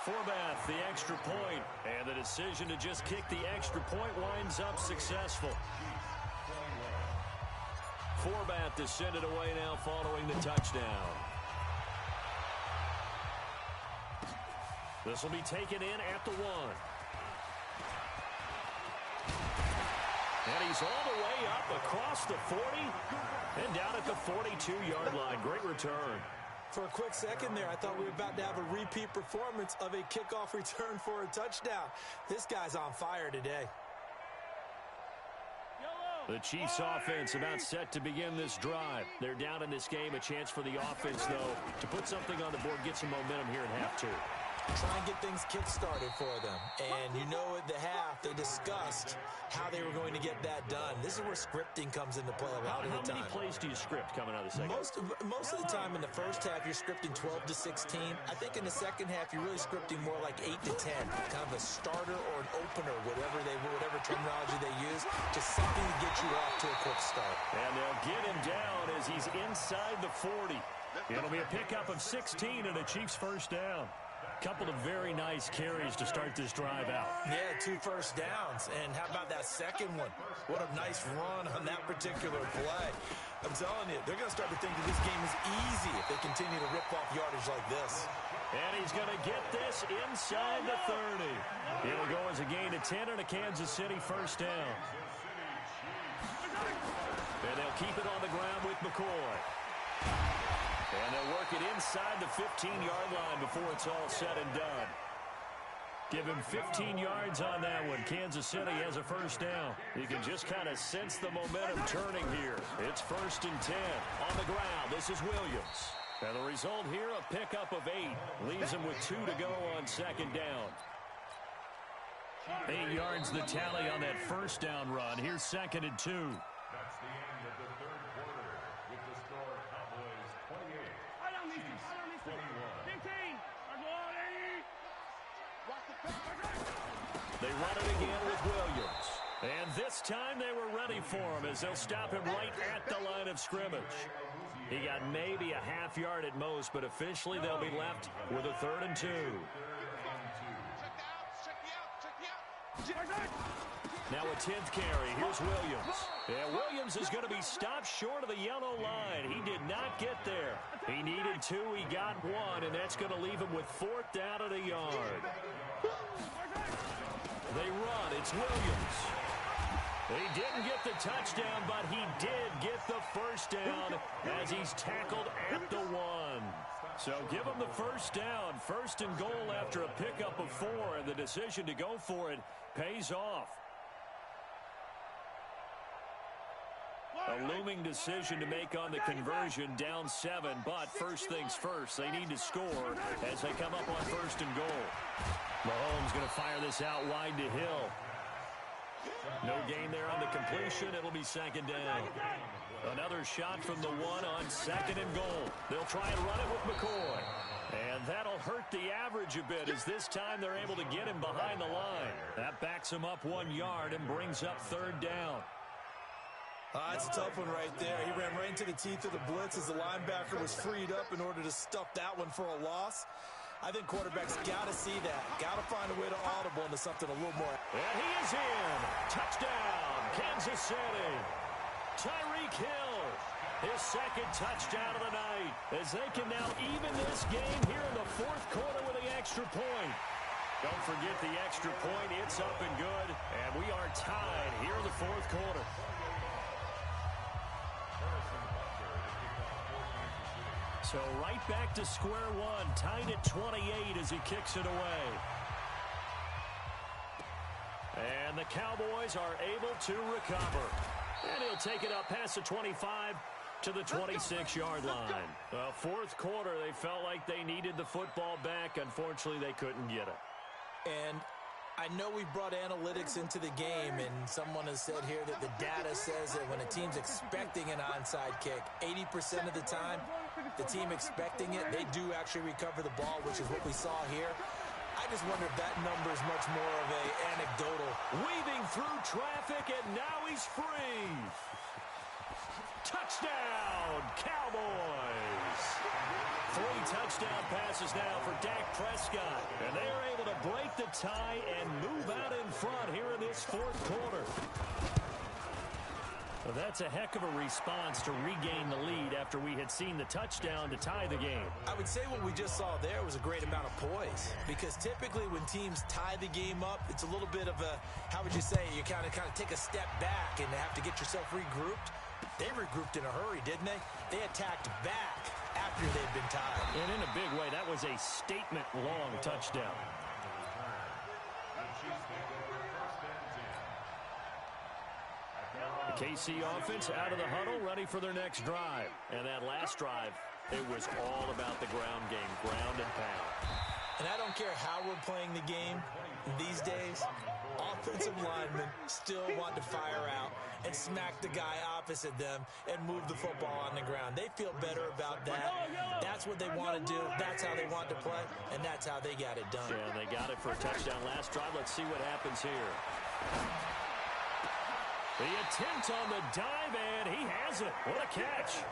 Forbath, the extra point, and the decision to just kick the extra point winds up successful. Forbath to send it away now following the touchdown. This will be taken in at the 1. And he's all the way up across the 40 and down at the 42-yard line. Great return. For a quick second there, I thought we were about to have a repeat performance of a kickoff return for a touchdown. This guy's on fire today. The Chiefs offense about set to begin this drive. They're down in this game. A chance for the offense, though, to put something on the board, get some momentum here in half two. Try and get things kick-started for them. And you know at the half, they discussed how they were going to get that done. This is where scripting comes into play a lot of the time. How many plays do you script coming out of the second? Most of the time in the first half, you're scripting 12 to 16. I think in the second half, you're really scripting more like 8 to 10. Kind of a starter or an opener, whatever terminology they use. Just something to get you off to a quick start. And they'll get him down as he's inside the 40. It'll be a pickup of 16 and a Chiefs first down. Couple of very nice carries to start this drive out. Yeah, 2 first downs. And how about that second one? What a nice run on that particular play. I'm telling you, they're going to start to think that this game is easy if they continue to rip off yardage like this. And he's going to get this inside the 30. It'll go as a gain of 10 and a Kansas City first down. And they'll keep it on the ground with McCoy. And they'll work it inside the 15-yard line before it's all said and done. Give him 15 yards on that one. Kansas City has a first down. You can just kind of sense the momentum turning here. It's 1st and 10. On the ground, this is Williams. And the result here, a pickup of 8. Leaves him with 2 to go on second down. 8 yards the tally on that first down run. Here's 2nd and 2. That's the end of the third quarter with the score Cowboys 28, Chiefs 21. They run it again with Williams. And this time they were ready for him as they'll stop him right at the line of scrimmage. He got maybe a half yard at most, but officially they'll be left with a 3rd and 2. Now a 10th carry. Here's Williams. And Williams is going to be stopped short of the yellow line. He did not get there. He needed 2. He got 1, and that's going to leave him with 4th down at a yard. They run. It's Williams. He didn't get the touchdown, but he did get the first down as he's tackled at the 1. So give him the first down. 1st and goal after a pickup of 4, and the decision to go for it pays off. A looming decision to make on the conversion, down 7, but first things first, they need to score as they come up on 1st and goal. Mahomes going to fire this out wide to Hill. No gain there on the completion. It'll be 2nd down. Another shot from the 1 on 2nd and goal. They'll try and run it with McCoy. And that'll hurt the average a bit as this time they're able to get him behind the line. That backs him up 1 yard and brings up 3rd down. That's a tough one right there. He ran right into the teeth of the blitz as the linebacker was freed up in order to stuff that one for a loss. I think quarterbacks got to see that. Got to find a way to audible into something a little more. And he is in. Touchdown, Kansas City. Tyreek Hill, his 2nd touchdown of the night, as they can now even this game here in the 4th quarter with the extra point. Don't forget the extra point. It's up and good, and we are tied here in the 4th quarter. So right back to square one, tied at 28 as he kicks it away. And the Cowboys are able to recover. And he'll take it up past the 25 to the 26-yard line. Well, 4th quarter, they felt like they needed the football back. Unfortunately, they couldn't get it. And I know we brought analytics into the game, and someone has said here that the data says that when a team's expecting an onside kick, 80% of the time, the team expecting it, they do actually recover the ball, which is what we saw here. I just wonder if that number is much more of an anecdotal. Weaving through traffic, and now he's free. Touchdown, Cowboys. 3 touchdown passes now for Dak Prescott. And they are able to break the tie and move out in front here in this 4th quarter. Well, that's a heck of a response to regain the lead after we had seen the touchdown to tie the game. I would say what we just saw there was a great amount of poise, because typically when teams tie the game up, it's a little bit of a, how would you say, you kind of take a step back and have to get yourself regrouped. They regrouped in a hurry, didn't they? They attacked back after they'd been tied. And in a big way, that was a statement-long touchdown. The KC offense out of the huddle, ready for their next drive. And that last drive, it was all about the ground game, ground and pound. And I don't care how we're playing the game these days, offensive linemen still want to fire out and smack the guy opposite them and move the football on the ground. They feel better about that. That's what they want to do. That's how they want to play, and that's how they got it done. Yeah, and they got it for a touchdown last drive. Let's see what happens here. The attempt on the dive, and he has it. What a catch.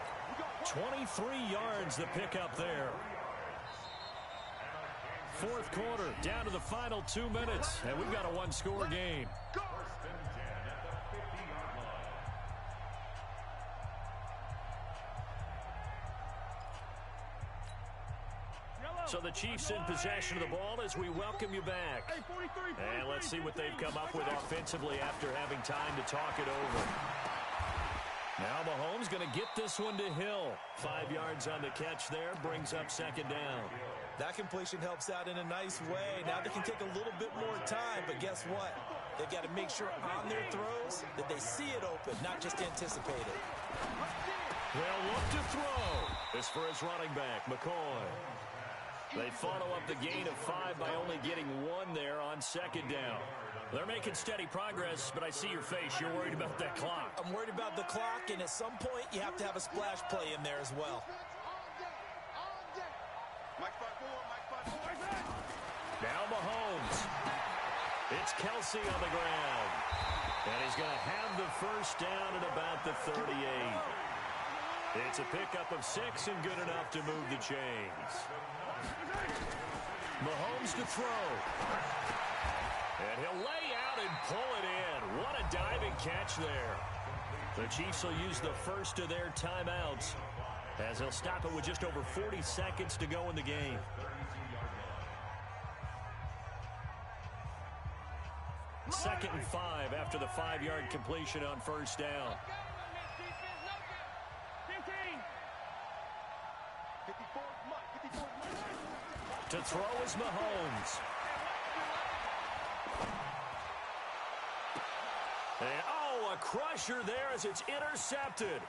23 yards the pickup there. Fourth quarter, down to the final 2 minutes, and we've got a one-score game. So the Chiefs in possession of the ball as we welcome you back. And let's see what they've come up with offensively after having time to talk it over. Now Mahomes going to get this one to Hill. 5 yards on the catch there, brings up second down. That completion helps out in a nice way. Now they can take a little bit more time, but guess what? They've got to make sure on their throws that they see it open, not just anticipate it. They'll look to throw. This for his running back, McCoy. They follow up the gain of 5 by only getting 1 there on second down. They're making steady progress, but I see your face. You're worried about that clock. I'm worried about the clock, and at some point, you have to have a splash play in there as well. Now Mahomes. It's Kelsey on the ground. And he's going to have the first down at about the 38. It's a pickup of 6 and good enough to move the chains. Mahomes to throw. And he'll lay out and pull it in. What a diving catch there. The Chiefs will use the first of their timeouts as they'll stop it with just over 40 seconds to go in the game. Second and 5 after the 5-yard completion on first down. To throw is Mahomes. And, a crusher there as it's intercepted.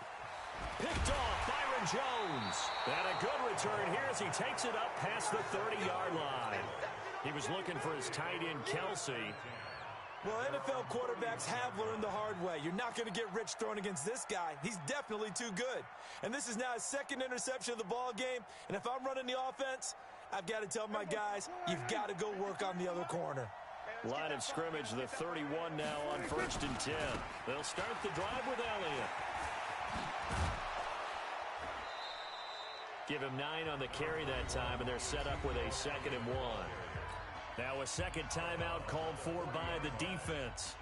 Picked off Byron Jones. And a good return here as he takes it up past the 30-yard line. He was looking for his tight end, Kelsey. Well, NFL quarterbacks have learned the hard way. You're not going to get rich throwing against this guy. He's definitely too good. And this is now his second interception of the ball game. And if I'm running the offense, I've got to tell my guys, you've got to go work on the other corner. Line of scrimmage, the 31 now on 1st and 10. They'll start the drive with Elliott. Give him 9 on the carry that time, and they're set up with a 2nd and 1. Now a second timeout called for by the defense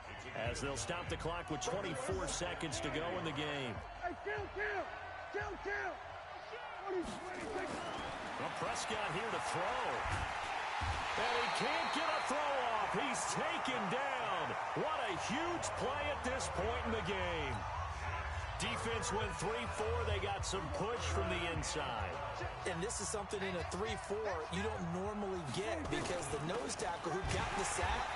as they'll stop the clock with 24 seconds to go in the game. Well, Prescott here to throw. And he can't get a throw off. He's taken down. What a huge play at this point in the game. Defense went 3-4. They got some push from the inside. And this is something in a 3-4 you don't normally get because the nose tackle who got the sack,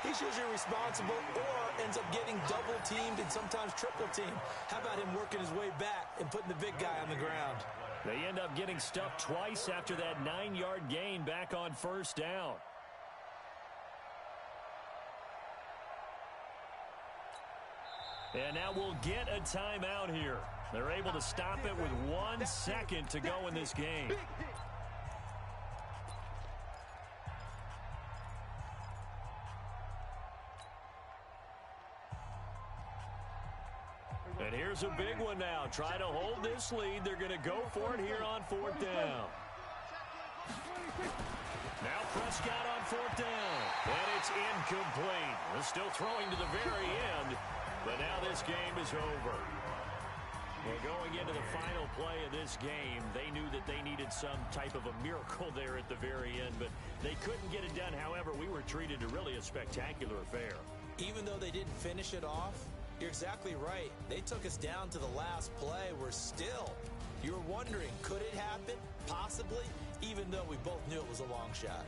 he's usually responsible or ends up getting double-teamed and sometimes triple-teamed. How about him working his way back and putting the big guy on the ground? They end up getting stuffed twice after that 9-yard gain back on first down. And now we'll get a timeout here. They're able to stop it with 1 second to go in this game. And here's a big one now. Try to hold this lead. They're going to go for it here on 4th down. Now Prescott on 4th down. And it's incomplete. They're still throwing to the very end. But now this game is over. Well, going into the final play of this game, they knew that they needed some type of a miracle there at the very end, but they couldn't get it done. However, we were treated to really a spectacular affair. Even though they didn't finish it off, you're exactly right. They took us down to the last play. You were wondering, could it happen? Possibly, even though we both knew it was a long shot.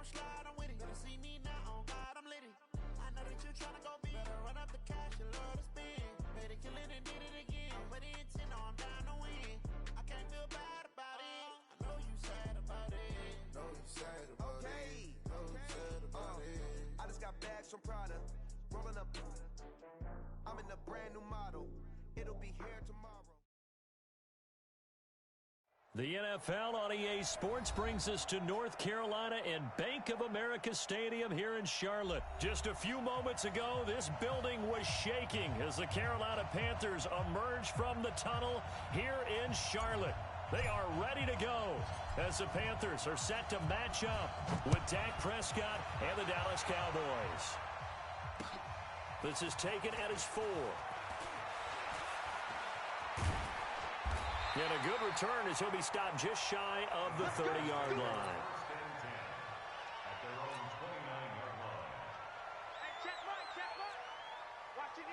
don't slide, I'm with it. Better see me now, on God, I'm litty. I know that you tryna go big. Better run up the cash, you love to spend. Better kill it and did it again. I'm with the intent, no, I'm down to win. I can't feel bad about it. I know you sad about it. Know you sad about it. Know you sad about it. I just got bags from Prada. Rolling up. I'm in a brand new model. It'll be here tomorrow. The NFL on EA Sports brings us to North Carolina and Bank of America Stadium here in Charlotte. Just a few moments ago, this building was shaking as the Carolina Panthers emerged from the tunnel here in Charlotte. They are ready to go as the Panthers are set to match up with Dak Prescott and the Dallas Cowboys. This is taken at his 4. And a good return as he'll be stopped just shy of the 30-yard line. At their own 29-yard line. Hey, check Watch it,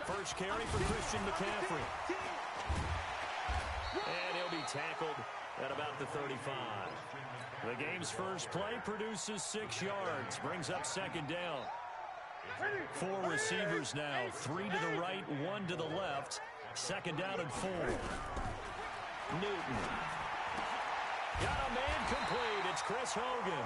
First carry for Christian McCaffrey. And he'll be tackled at about the 35. The game's first play produces 6 yards, brings up second down. 4 receivers now, 3 to the right, 1 to the left. Second down and 4. Newton. Got a man complete. It's Chris Hogan.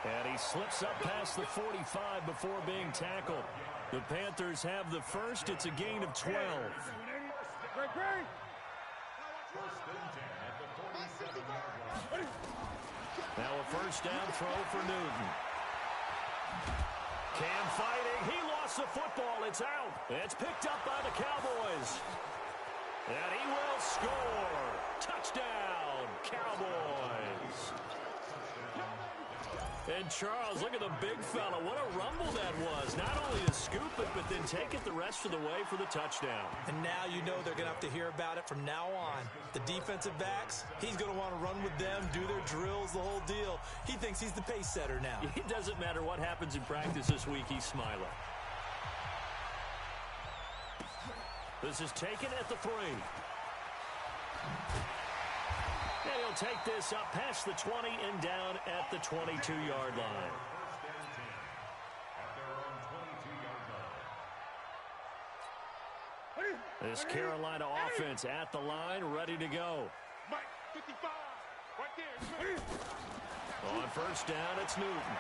And he slips up past the 45 before being tackled. The Panthers have the first. It's a gain of 12. Now a first down throw for Newton. Cam fighting. He lost the football. It's out. It's picked up by the Cowboys. And he will score. Touchdown, Cowboys. And Charles, look at the big fella. What a rumble that was. Not only to scoop it, but then take it the rest of the way for the touchdown. And now you know they're going to have to hear about it from now on. The defensive backs, he's going to want to run with them, do their drills, the whole deal. He thinks he's the pace setter now. It doesn't matter what happens in practice this week, he's smiling. This is taken at the 3. And he'll take this up past the 20 and down at the 22-yard line. This Carolina offense at the line, ready to go. Mike, 55, right there. On first down, it's Newton.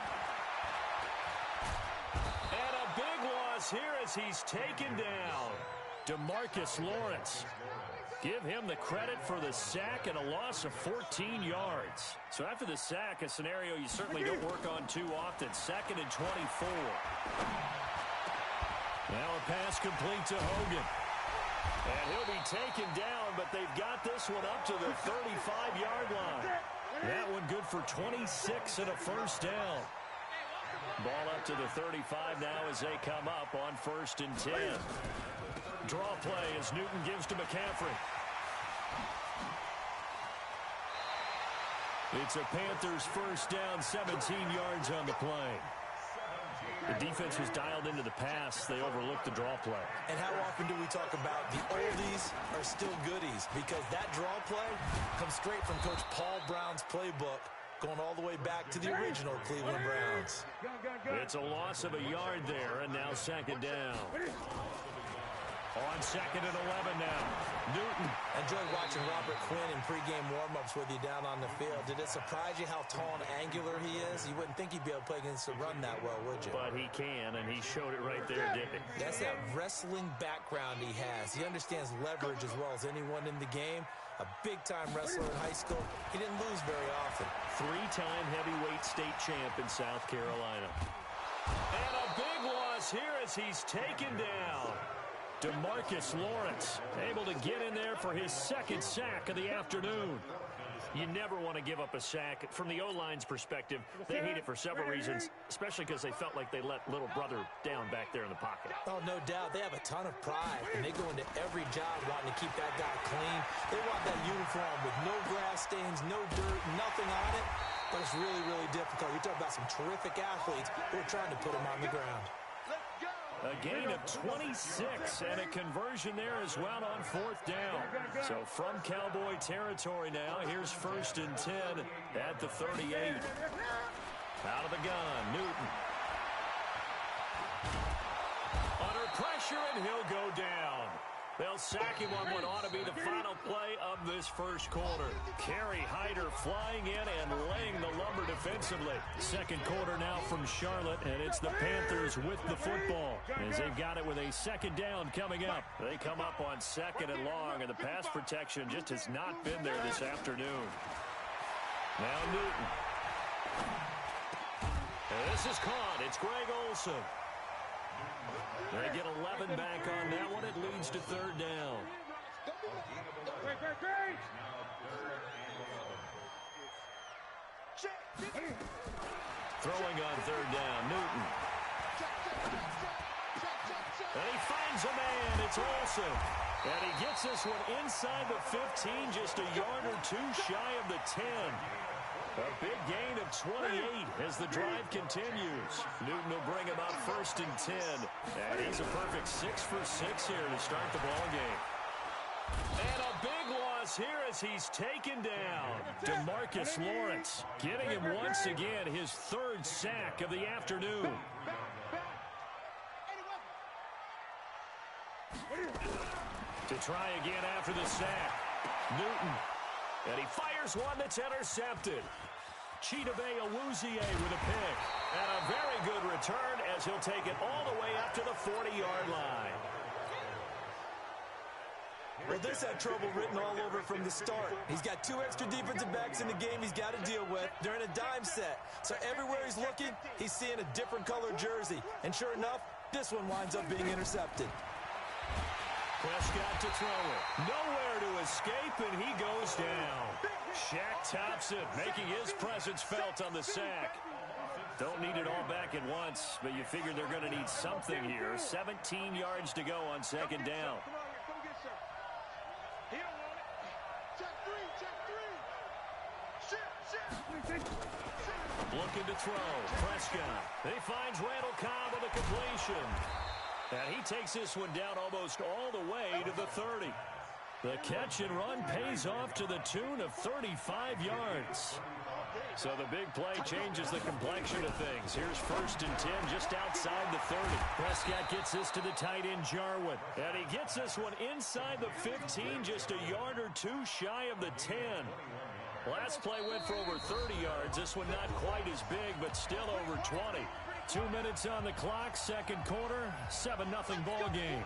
And a big loss here as he's taken down. DeMarcus Lawrence. Give him the credit for the sack and a loss of 14 yards. So after the sack, a scenario you certainly don't work on too often. 2nd and 24. Now a pass complete to Hogan. And he'll be taken down, but they've got this one up to the 35-yard line. That one good for 26 and a first down. Ball up to the 35 now as they come up on 1st and 10. Draw play as Newton gives to McCaffrey. It's a Panthers first down, 17 yards on the play. The defense was dialed into the pass. They overlooked the draw play. And how often do we talk about the oldies are still goodies? Because that draw play comes straight from Coach Paul Brown's playbook, going all the way back to the original Cleveland Browns. It's a loss of a yard there, and now second down. On 2nd and 11 now. Newton. Enjoyed watching Robert Quinn in pregame warm-ups with you down on the field. Did it surprise you how tall and angular he is? You wouldn't think he'd be able to play against the run that well, would you? But he can, and he showed it right there, didn't he? That's that wrestling background he has. He understands leverage as well as anyone in the game. A big-time wrestler in high school. He didn't lose very often. 3-time heavyweight state champ in South Carolina. And a big loss here as he's taken down. DeMarcus Lawrence able to get in there for his 2nd sack of the afternoon. You never want to give up a sack. From the O-line's perspective, they hate it for several reasons, especially because they felt like they let little brother down back there in the pocket. Oh, no doubt. They have a ton of pride, and they go into every job wanting to keep that guy clean. They want that uniform with no grass stains, no dirt, nothing on it. But it's really, really difficult. You're talking about some terrific athletes who are trying to put him on the ground. A gain of 26 and a conversion there as well on 4th down. So from Cowboy territory now, here's 1st and 10 at the 38. Out of the gun, Newton. Under pressure, and he'll go down. They'll sack him on what ought to be the final play of this first quarter. Kerry Hyder flying in and laying the lumber defensively. Second quarter now from Charlotte, and it's the Panthers with the football as they've got it with a 2nd down coming up. They come up on 2nd and long, and the pass protection just has not been there this afternoon. Now Newton. And this is caught. It's Greg Olsen. They get 11 back on that one. It leads to 3rd down. Throwing on 3rd down, Newton. And he finds a man. It's Olsen. And he gets this one inside the 15, just a yard or two shy of the 10. A big gain of 28 as the drive continues. Newton will bring him up 1st and 10. And he's a perfect 6 for 6 here to start the ball game. And a big loss here as he's taken down. DeMarcus Lawrence getting him once again his 3rd sack of the afternoon. To try again after the sack. Newton. And he fires one that's intercepted. Chidobe Awuzie with a pick. And a very good return as he'll take it all the way up to the 40-yard line. Well, this had trouble written all over from the start. He's got 2 extra defensive backs in the game he's got to deal with. They're in a dime set. So everywhere he's looking, he's seeing a different colored jersey. And sure enough, this one winds up being intercepted. Prescott to throw it. Nowhere to escape, and he goes down. Shaq tops it, making his presence felt on the sack. Don't need it all back at once, but you figure they're going to need something here. 17 yards to go on 2nd down. Looking to throw. Prescott. He finds Randall Cobb with a completion. And he takes this one down almost all the way to the 30. The catch and run pays off to the tune of 35 yards. So the big play changes the complexion of things. Here's 1st and 10 just outside the 30. Prescott gets this to the tight end, Jarwin. And he gets this one inside the 15, just a yard or two shy of the 10. Last play went for over 30 yards. This one not quite as big, but still over 20. 2 minutes on the clock, 2nd quarter, 7-0 ball game.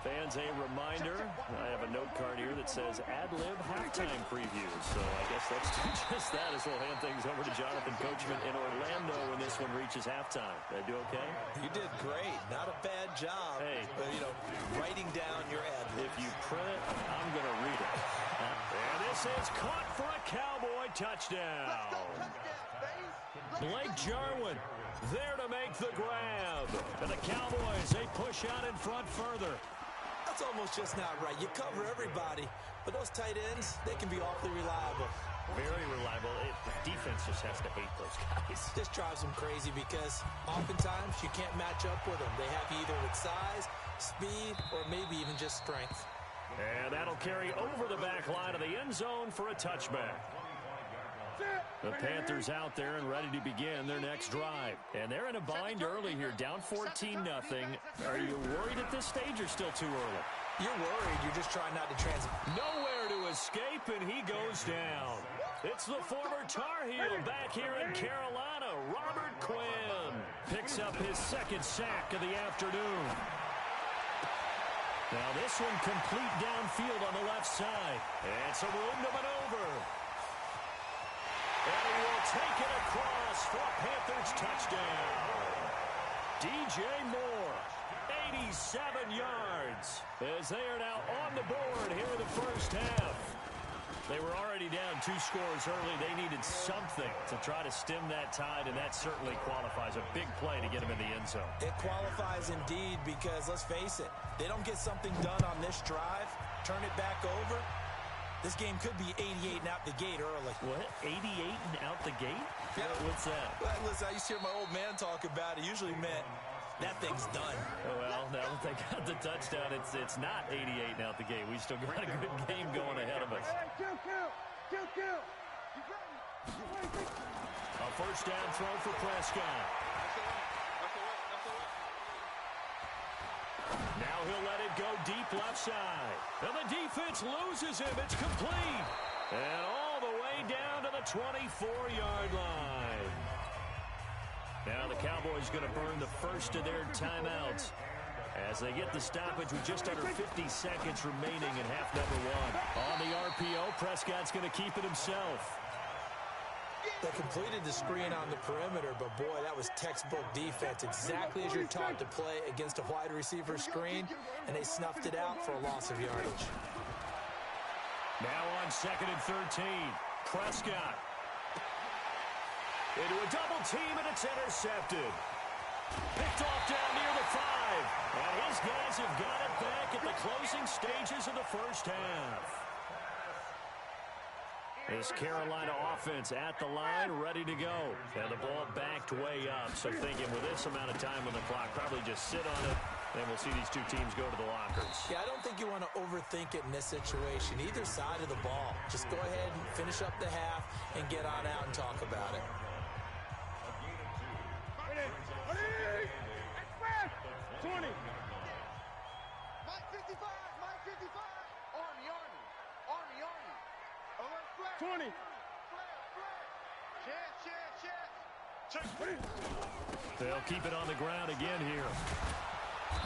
Fans, a reminder, I have a note card here that says ad-lib halftime preview. So I guess let's do just that as we'll hand things over to Jonathan Coachman in Orlando when this one reaches halftime. Did I do okay? You did great. Not a bad job. Hey. Writing down your ad. If you print it, I'm going to read it. And this is caught for a Cowboy touchdown. Blake Jarwin there to make the grab. And the Cowboys, they push out in front further. That's almost just not right. You cover everybody, but those tight ends, they can be awfully reliable. Very reliable. The defense just has to hate those guys. This drives them crazy because oftentimes you can't match up with them. They have you either with size, speed, or maybe even just strength. And that'll carry over the back line of the end zone for a touchback. The Panthers out there and ready to begin their next drive. And they're in a bind early here, down 14-0. Are you worried at this stage or still too early? You're worried. You're just trying not to transit. Nowhere to escape, and he goes down. It's the former Tar Heel back here in Carolina, Robert Quinn. Picks up his 2nd sack of the afternoon. Now this one complete downfield on the left side. And some room to maneuver. And he will take it across for a Panthers touchdown. DJ Moore, 87 yards, as they are now on the board here in the first half. They were already down 2 scores early. They needed something to try to stem that tide, and that certainly qualifies. A big play to get him in the end zone. It qualifies indeed because, let's face it, they don't get something done on this drive, turn it back over, this game could be 88 and out the gate early. What? 88 and out the gate? Yeah. What's that? Well, listen, I used to hear my old man talk about it. Usually meant that thing's done. Well, now that they got the touchdown, it's not 88 now at the game. We still got a good game going ahead of us. A first down throw for Prescott. Now he'll let it go deep left side. And the defense loses him. It's complete. And all the way down to the 24-yard line. Now the Cowboys going to burn the first of their timeouts as they get the stoppage with just under 50 seconds remaining in half number one. On the RPO, Prescott's going to keep it himself. They completed the screen on the perimeter, but boy, that was textbook defense. Exactly as you're taught to play against a wide receiver screen, and they snuffed it out for a loss of yardage. Now on 2nd and 13, Prescott. Into a double team, and it's intercepted. Picked off down near the 5. And his guys have got it back at the closing stages of the first half. This Carolina offense at the line, ready to go. And the ball backed way up. So thinking with this amount of time on the clock, probably just sit on it, and we'll see these two teams go to the lockers. Yeah, I don't think you want to overthink it in this situation. Either side of the ball. Just go ahead and finish up the half and get on out and talk about it. 20. Mike 55. Mike 55. Army. Army. Alert flag. 20. Flag. Chance. They'll keep it on the ground again here.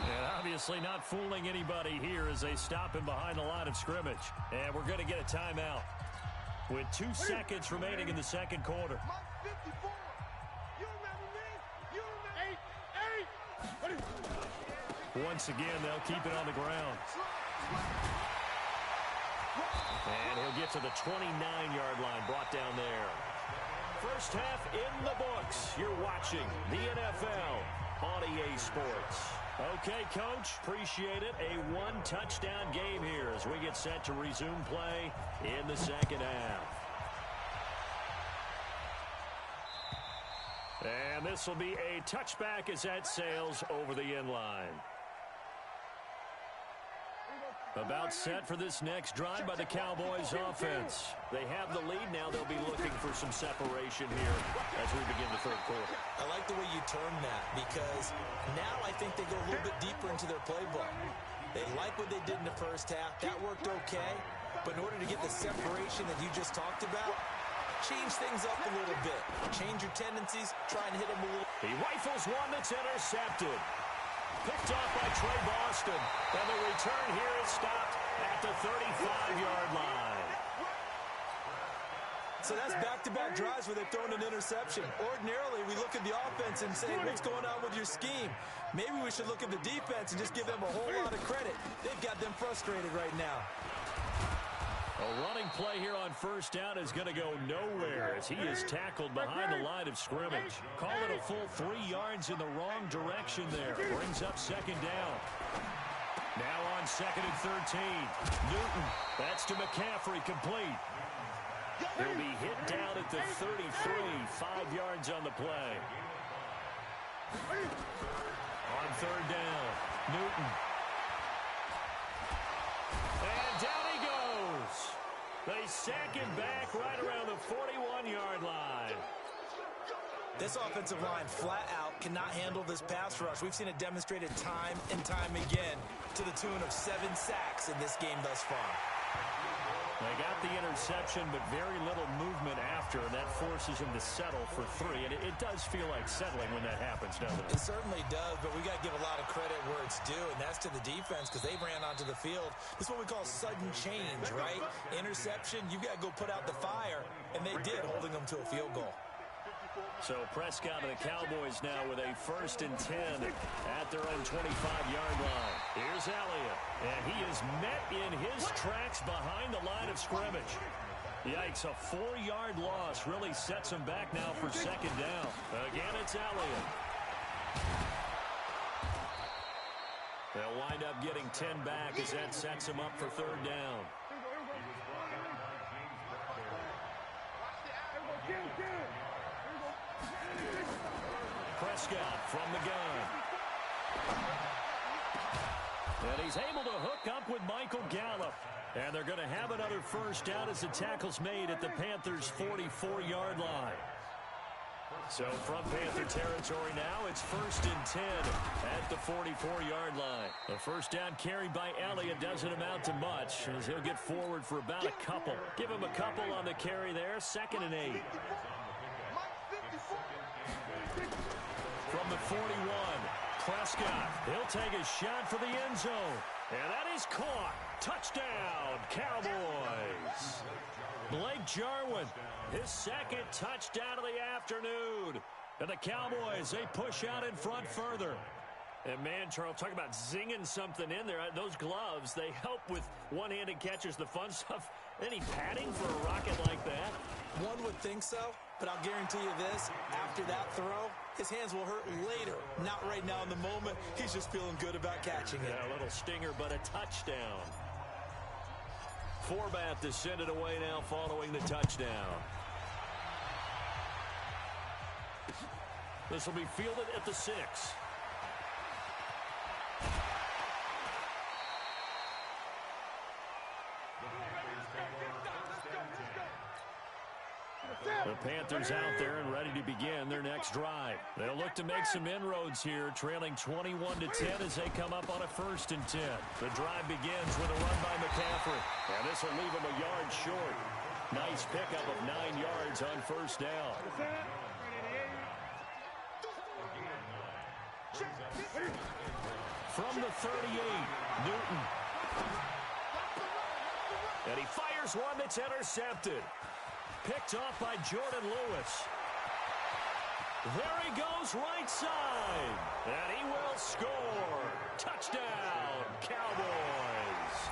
And obviously not fooling anybody here as they stop him behind the line of scrimmage. And we're going to get a timeout with 2 seconds remaining in the second quarter. Mike 54. You remember me? You remember 8. Once again, they'll keep it on the ground. And he'll get to the 29-yard line, brought down there. First half in the books. You're watching the NFL on EA Sports. Okay, Coach, appreciate it. A one-touchdown game here as we get set to resume play in the second half. And this will be a touchback as that sails over the end line. About set for this next drive by the Cowboys offense. They have the lead now. They'll be looking for some separation here as we begin the third quarter. I like the way you term that because now I think they go a little bit deeper into their playbook. They like what they did in the first half. That worked okay. But in order to get the separation that you just talked about, change things up a little bit. Change your tendencies. Try and hit them a little. He rifles one that's intercepted. Picked off by Trey Boston. And the return here is stopped at the 35-yard line. So that's back-to-back drives where they've thrown an interception. Ordinarily, we look at the offense and say, what's going on with your scheme? Maybe we should look at the defense and just give them a whole lot of credit. They've got them frustrated right now. A running play here on first down is going to go nowhere as he is tackled behind the line of scrimmage. Call it a full 3 yards in the wrong direction there. Brings up second down. Now on 2nd and 13. Newton. That's to McCaffrey, complete. He'll be hit down at the 33. 5 yards on the play. On third down. Newton. And down he goes. They sack him back right around the 41-yard line. This offensive line flat out cannot handle this pass rush. We've seen it demonstrated time and time again to the tune of 7 sacks in this game thus far. They got the interception, but very little movement after, and that forces him to settle for 3. And it does feel like settling when that happens, doesn't it? It certainly does, but we got to give a lot of credit where it's due, and that's to the defense because they ran onto the field. This is what we call sudden change, right? Interception, you got to go put out the fire, and they did, holding them to a field goal. So Prescott and the Cowboys now with a 1st and 10 at their own 25-yard line. Here's Elliott, and he is met in his tracks behind the line of scrimmage. Yikes, a 4-yard loss really sets him back now for second down. Again, it's Elliott. They'll wind up getting 10 back as that sets him up for third down. Prescott from the gun. And he's able to hook up with Michael Gallup. And they're going to have another first down as the tackle's made at the Panthers' 44-yard line. So from Panther territory now, it's 1st and 10 at the 44-yard line. The first down carried by Elliott doesn't amount to much as he'll get forward for about a couple. Give him a couple on the carry there, 2nd and 8. From the 41, Prescott. He'll take a shot for the end zone. And that is caught. Touchdown, Cowboys. Blake Jarwin, his 2nd touchdown of the afternoon. And the Cowboys, they push out in front further. And man, Charles, talk about zinging something in there. Those gloves, they help with one-handed catches, the fun stuff. Any padding for a rocket like that? One would think so, but I'll guarantee you this. After that throw, his hands will hurt later. Not right now in the moment. He's just feeling good about catching it. Yeah, a little stinger, but a touchdown. Forbath to send it away now following the touchdown. This will be fielded at the 6. The Panthers out there and ready to begin their next drive. They'll look to make some inroads here, trailing 21-10 as they come up on a 1st and 10. The drive begins with a run by McCaffrey, and this will leave him a yard short. Nice pickup of 9 yards on 1st down. From the 38, Newton. And he fires one that's intercepted. Picked off by Jordan Lewis. There he goes right side. And he will score. Touchdown, Cowboys.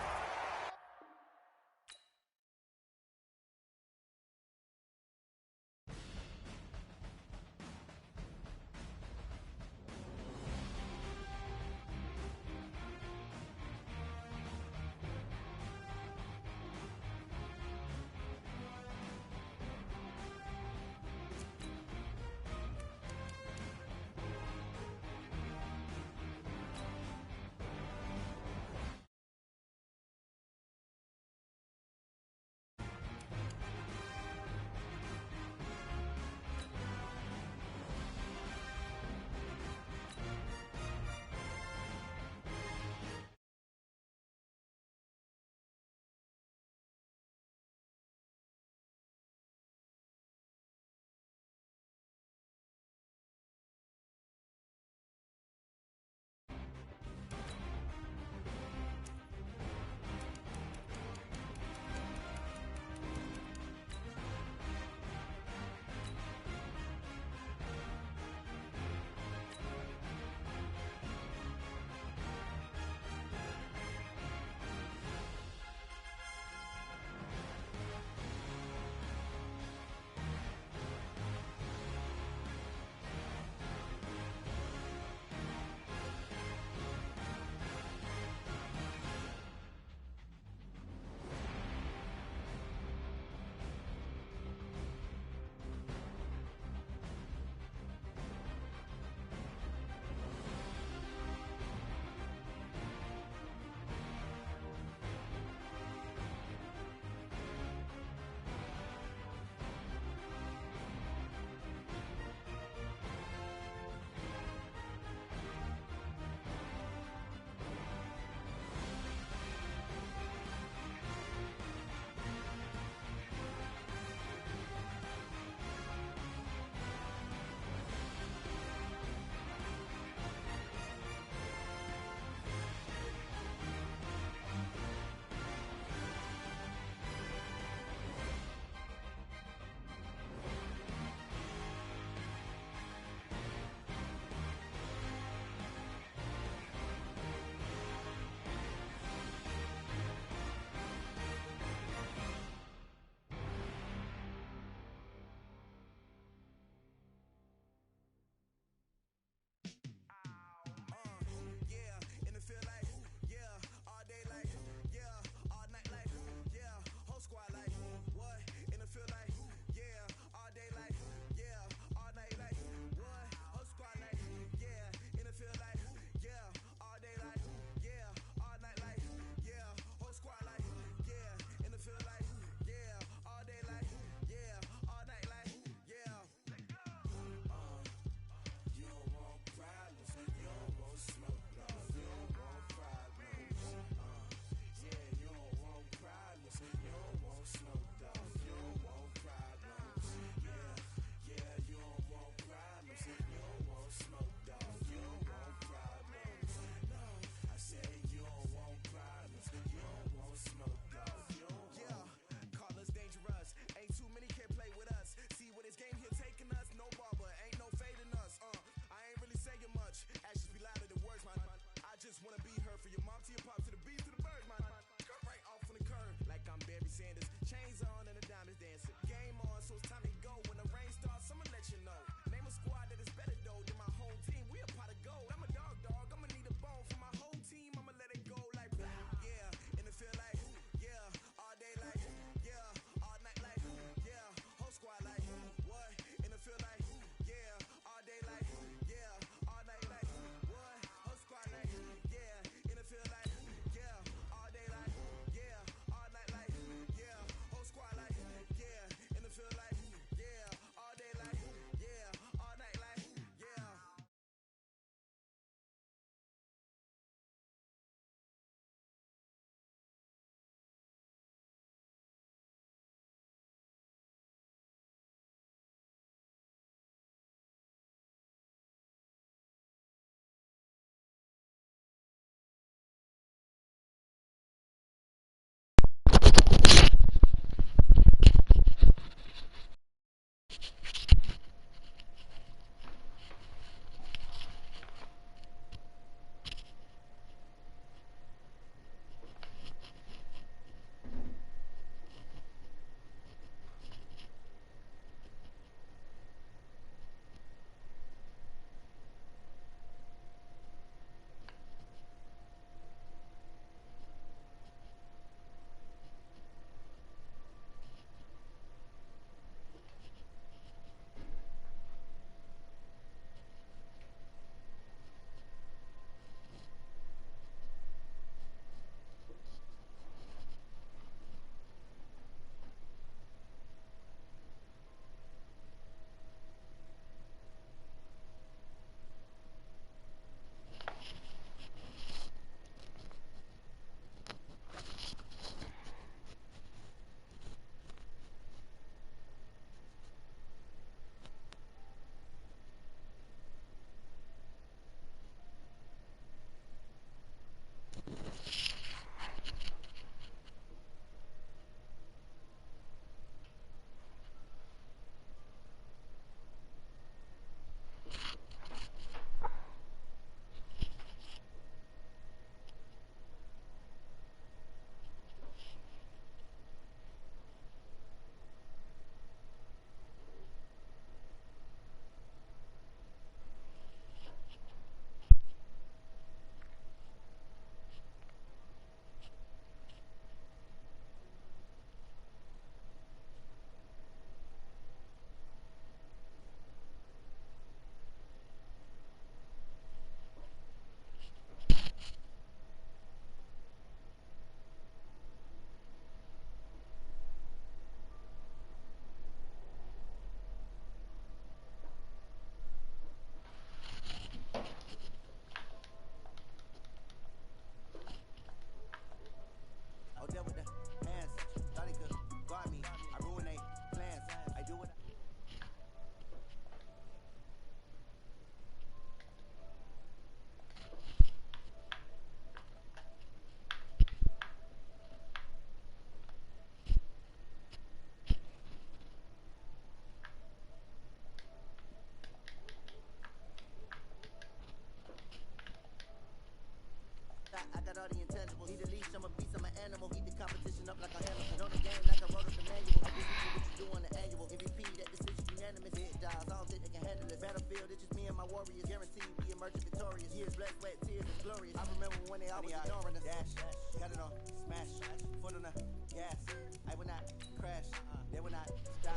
got all the intangibles. Need a leash, I'm a beast, I'm an animal. Heat the competition up like a animal. Know the game like I wrote up the manual. I just what you do on the annual. MVP, that decision unanimous. Hit dials, I don't think they can handle it. Battlefield, it's just me and my warriors. Guaranteed we emerging victorious. Years, blood, sweat, tears, it's glorious. I remember when they always ignoring us. Dash, got it on, smash, foot on the gas. I will not crash, they will not stop.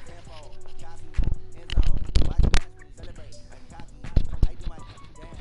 Tempo, copy, end zone, watch me, celebrate, cocky. I do my dance,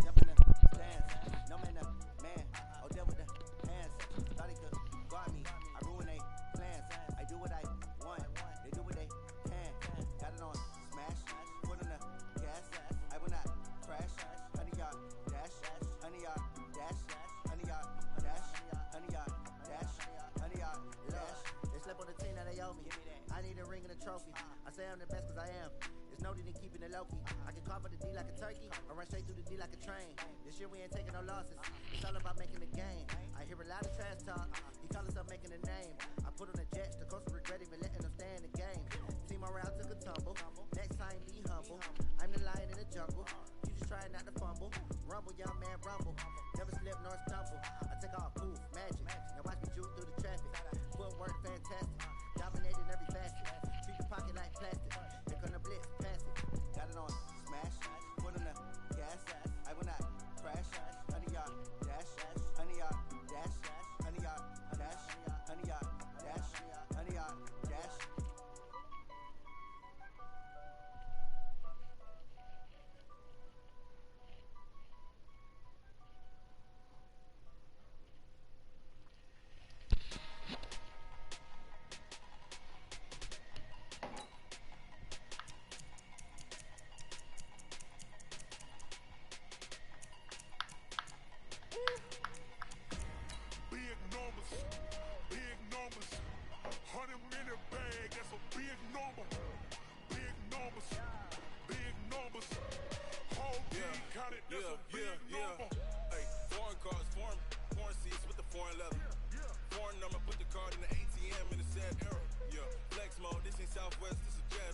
jump in the stands. No man, man, oh, deal with the hands. Thought he could guard me, I ruin they plans. I do what I want, they do what they can. Got it on, smash, foot on the gas. I will not crash, 100-yard dash, 100-yard dash, 100-yard dash, 100-yard dash, 100-yard dash. They slept on the team, now they owe me. I need a ring and a trophy. I say I'm the best cause I am. It's no need in keeping it low-key. I can carve up the D like a turkey, or run straight through the D like a train. This year we ain't taking no losses. It's all about making the game. I hear a lot of trash talk. He call himself making a name. I put on the Jets, the coach will regret even letting them stay in the game. Team around took a tumble. Next time be humble. I'm the lion in the jungle. You just try not to fumble. Rumble, young man, rumble. Never slip nor stumble. I take off, poof, magic. Now watch me juke through the traffic. Footwork fantastic. Dominating every facet. Treat your pocket like plastic. Here come the blitz, pass it. Got it on, smash. Foot on the gas. I will not crash. 100-yard dash. 100-yard dash. 100-yard dash. 100-yard dash. 100-yard dash. Big numbers, 100-minute bag, that's a big number. Big numbers, whole team counted, that's a big number. Hey, foreign cars, foreign seats with the foreign leather. Foreign number, put the card in the ATM in the sad era. Yeah, flex mode, this ain't Southwest, this is jet.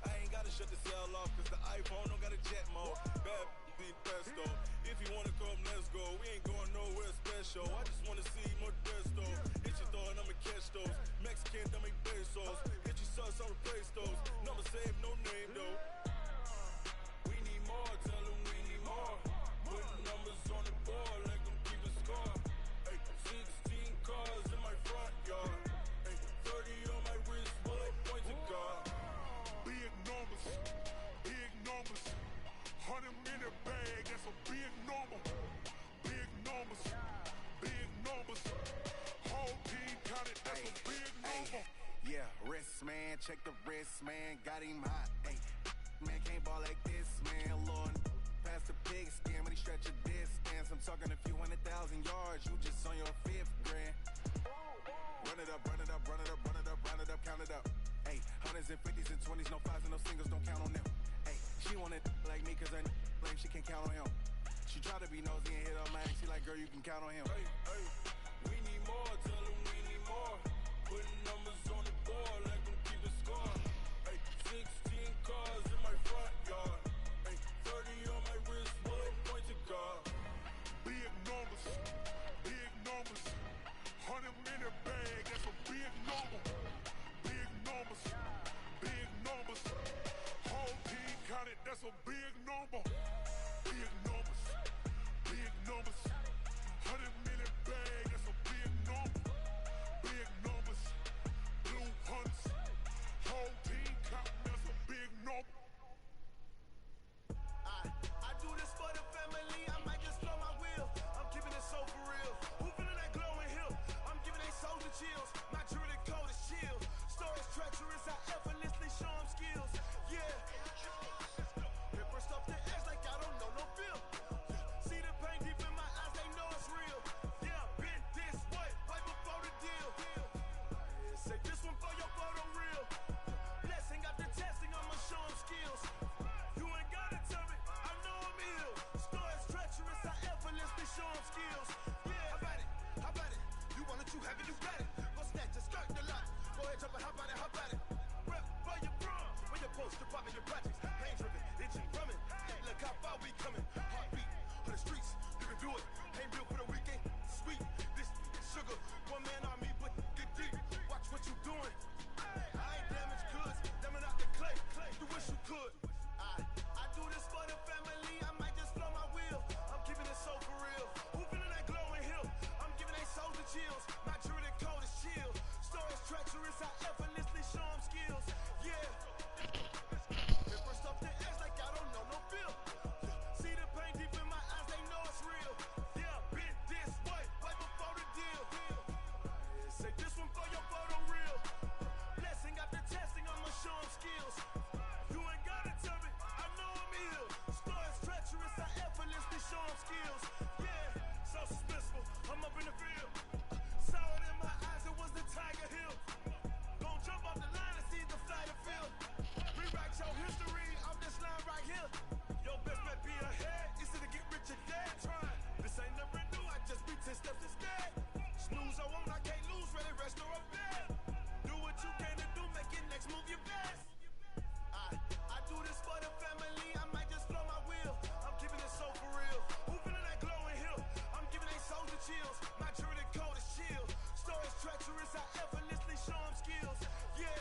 I ain't gotta shut the cell off, cause the iPhone don't got a jet mode. Bad be pesto. If you wanna come, let's go. We ain't going nowhere special. I just wanna see more Desto. Hit your thought, I'ma catch those. Mexican, I make pesos. Hit your sus, I'll replace those. Number save, no name though. We need more, tell them we need more. Putting numbers on the board like I'm keeping score. Ay, 16 cars in my front yard. Ay, 30 on my wrist, bullet point to God. Big numbers, 100-minute bag, that's a big number. Big numbers, whole team counted, that's a big number. Yeah, wrist man, check the wrist man, got him hot. Ay, man can't ball like this, man. Lord, past the pig skin when he stretch a distance. I'm talking a few 100,000 yards, you just on your 5th grand. Run it up, count it up. Ay, 100s and 50s and 20s, no 5s and no singles, don't count on them. Ay, she want it like me cause her blame, she can't count on him. She try to be nosy and hit up mine, she like, girl, you can count on him. Hey, we need more, tell them we need more. Putting numbers on the board like I'm keeping score. Hey, 16 cars in my front yard. Hey, 30 on my wrist, bullet point to God. Big numbers, 100-minute bag, that's a big number. Big numbers, whole team counted, that's a big number. Big numbers, 100-minute bag, that's a big number. Big numbers, blue hunts, whole team counting, that's a big number. I do this for the family, I might just blow my wheel. I'm keeping it so for real. Who feeling that glowing hill? I'm giving they soldier chills. My jewelry code is chill. Stories treacherous, I effortlessly show them skills. Yeah. Hit first off the edge like I don't know no feel. See the pain deep in my eyes, they know it's real. Yeah, been this way, right before the deal. Say this one for your photo real. Blessing after testing, I'ma show them skills. You ain't gotta tell me, I know I'm ill. Stories treacherous, I effortlessly show them skills. Yeah, how about it? You want it, you have it, you got it. Go snatch it, skirt the lot. Go ahead, jump it, how about it? Rep for your bro, for your post, to pop in your projects. Pain driven, itching, drumming. Look how far we coming. Heartbeat for the streets, you can do it. Ain't built for the weekend. sugar. One man on me, but get deep. Watch what you doing. I ain't damaged goods, damn it out the clay. You wish you could. I do this for the family. I might just blow my wheel. I'm keeping it so for real. Who feeling that glowing hill? I'm giving they souls the chills. My jewelry cold as chill. Stories treacherous, I effortlessly show them skills. Yeah. Paper stuff the edge like I don't know no feel. See the pain deep in my eyes, they know it's real. Yeah, been this way, way before the deal. Say this one for your photo reel. Blessing after testing, I'ma show them skills. You ain't gotta tell me, I know I'm ill. Stories treacherous, I effortlessly show them skills. Yeah, so suspenseful, I'm up in the field. Saw it in my eyes, it was the Tiger Hill. Gon' jump off the line and see the flight of field. Rewrite your history, I'm this line right here. Your best bet be ahead, easy to get rich or dead trying. This ain't never new, I just be 10 steps instead. Snooze I won't, I can't lose, ready, rest or up bed. Do what you can to do, make your next move your best. I do this for the family, I might just blow my wheel. I'm keeping it so for real. Who feeling that glowing hill? I'm giving they souls the chills. My jewelry cold is chill. Stories treacherous, I effortlessly show them skills. Yeah.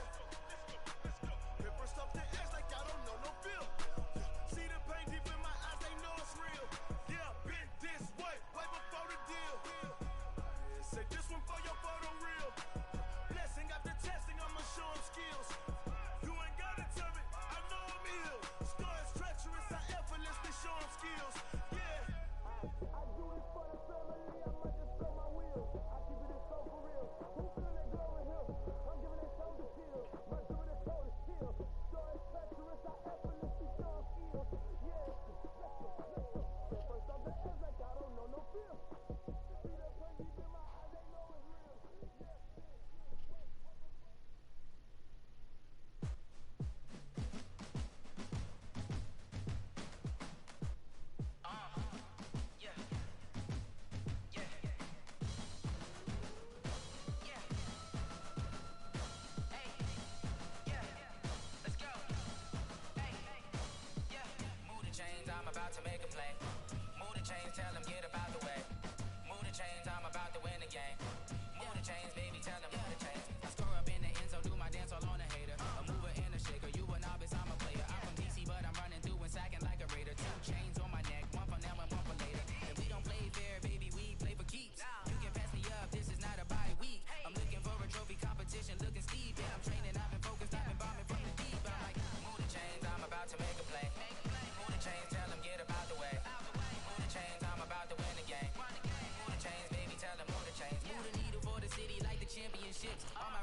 Paper stuff the edge like I don't know no feel. See the pain deep in my eyes, they know it's real. Yeah, been this way, way before the deal. Say this one for your photo reel. Blessing after testing, I'ma show them skills. You ain't gotta tell me, I know I'm ill. Stories treacherous, I effortlessly show them skills. Yeah. I do this for the family, I might just blow my wheel. I keep it so for real. Who feeling that glowing hill? I'm giving they souls the chills. My jewelry cold is chill. Stories treacherous, I effortlessly show them skills. Yeah. Let's go. First off the edge like I don't know no feel. See the pain deep in my eyes, they know it's real. Yeah. I'm about to make a play. Move the chains, tell them get about the way. Move the chains, I'm about to win the game. Move the chains, baby, tell them move the chains. I score up in the end zone, do my dance all on a hater. A mover and a shaker, you a novice, I'm a player. I'm from DC, but I'm running through and sacking like a raider. 2 chains on my neck, one for now and one for later. And we don't play fair, baby, we play for keeps. You can pass me up, this is not a bye week. I'm looking for a trophy competition, looking steep. Yeah, I'm training, I've been focused, I've been bombing from the deep. I'm like, move the chains, I'm about to make a play. Move the chains, tell them get about the way. Move the chains, I'm about to win the game. Move the chains, baby, tell them move the chains. Move the needle for the city like the championships. All my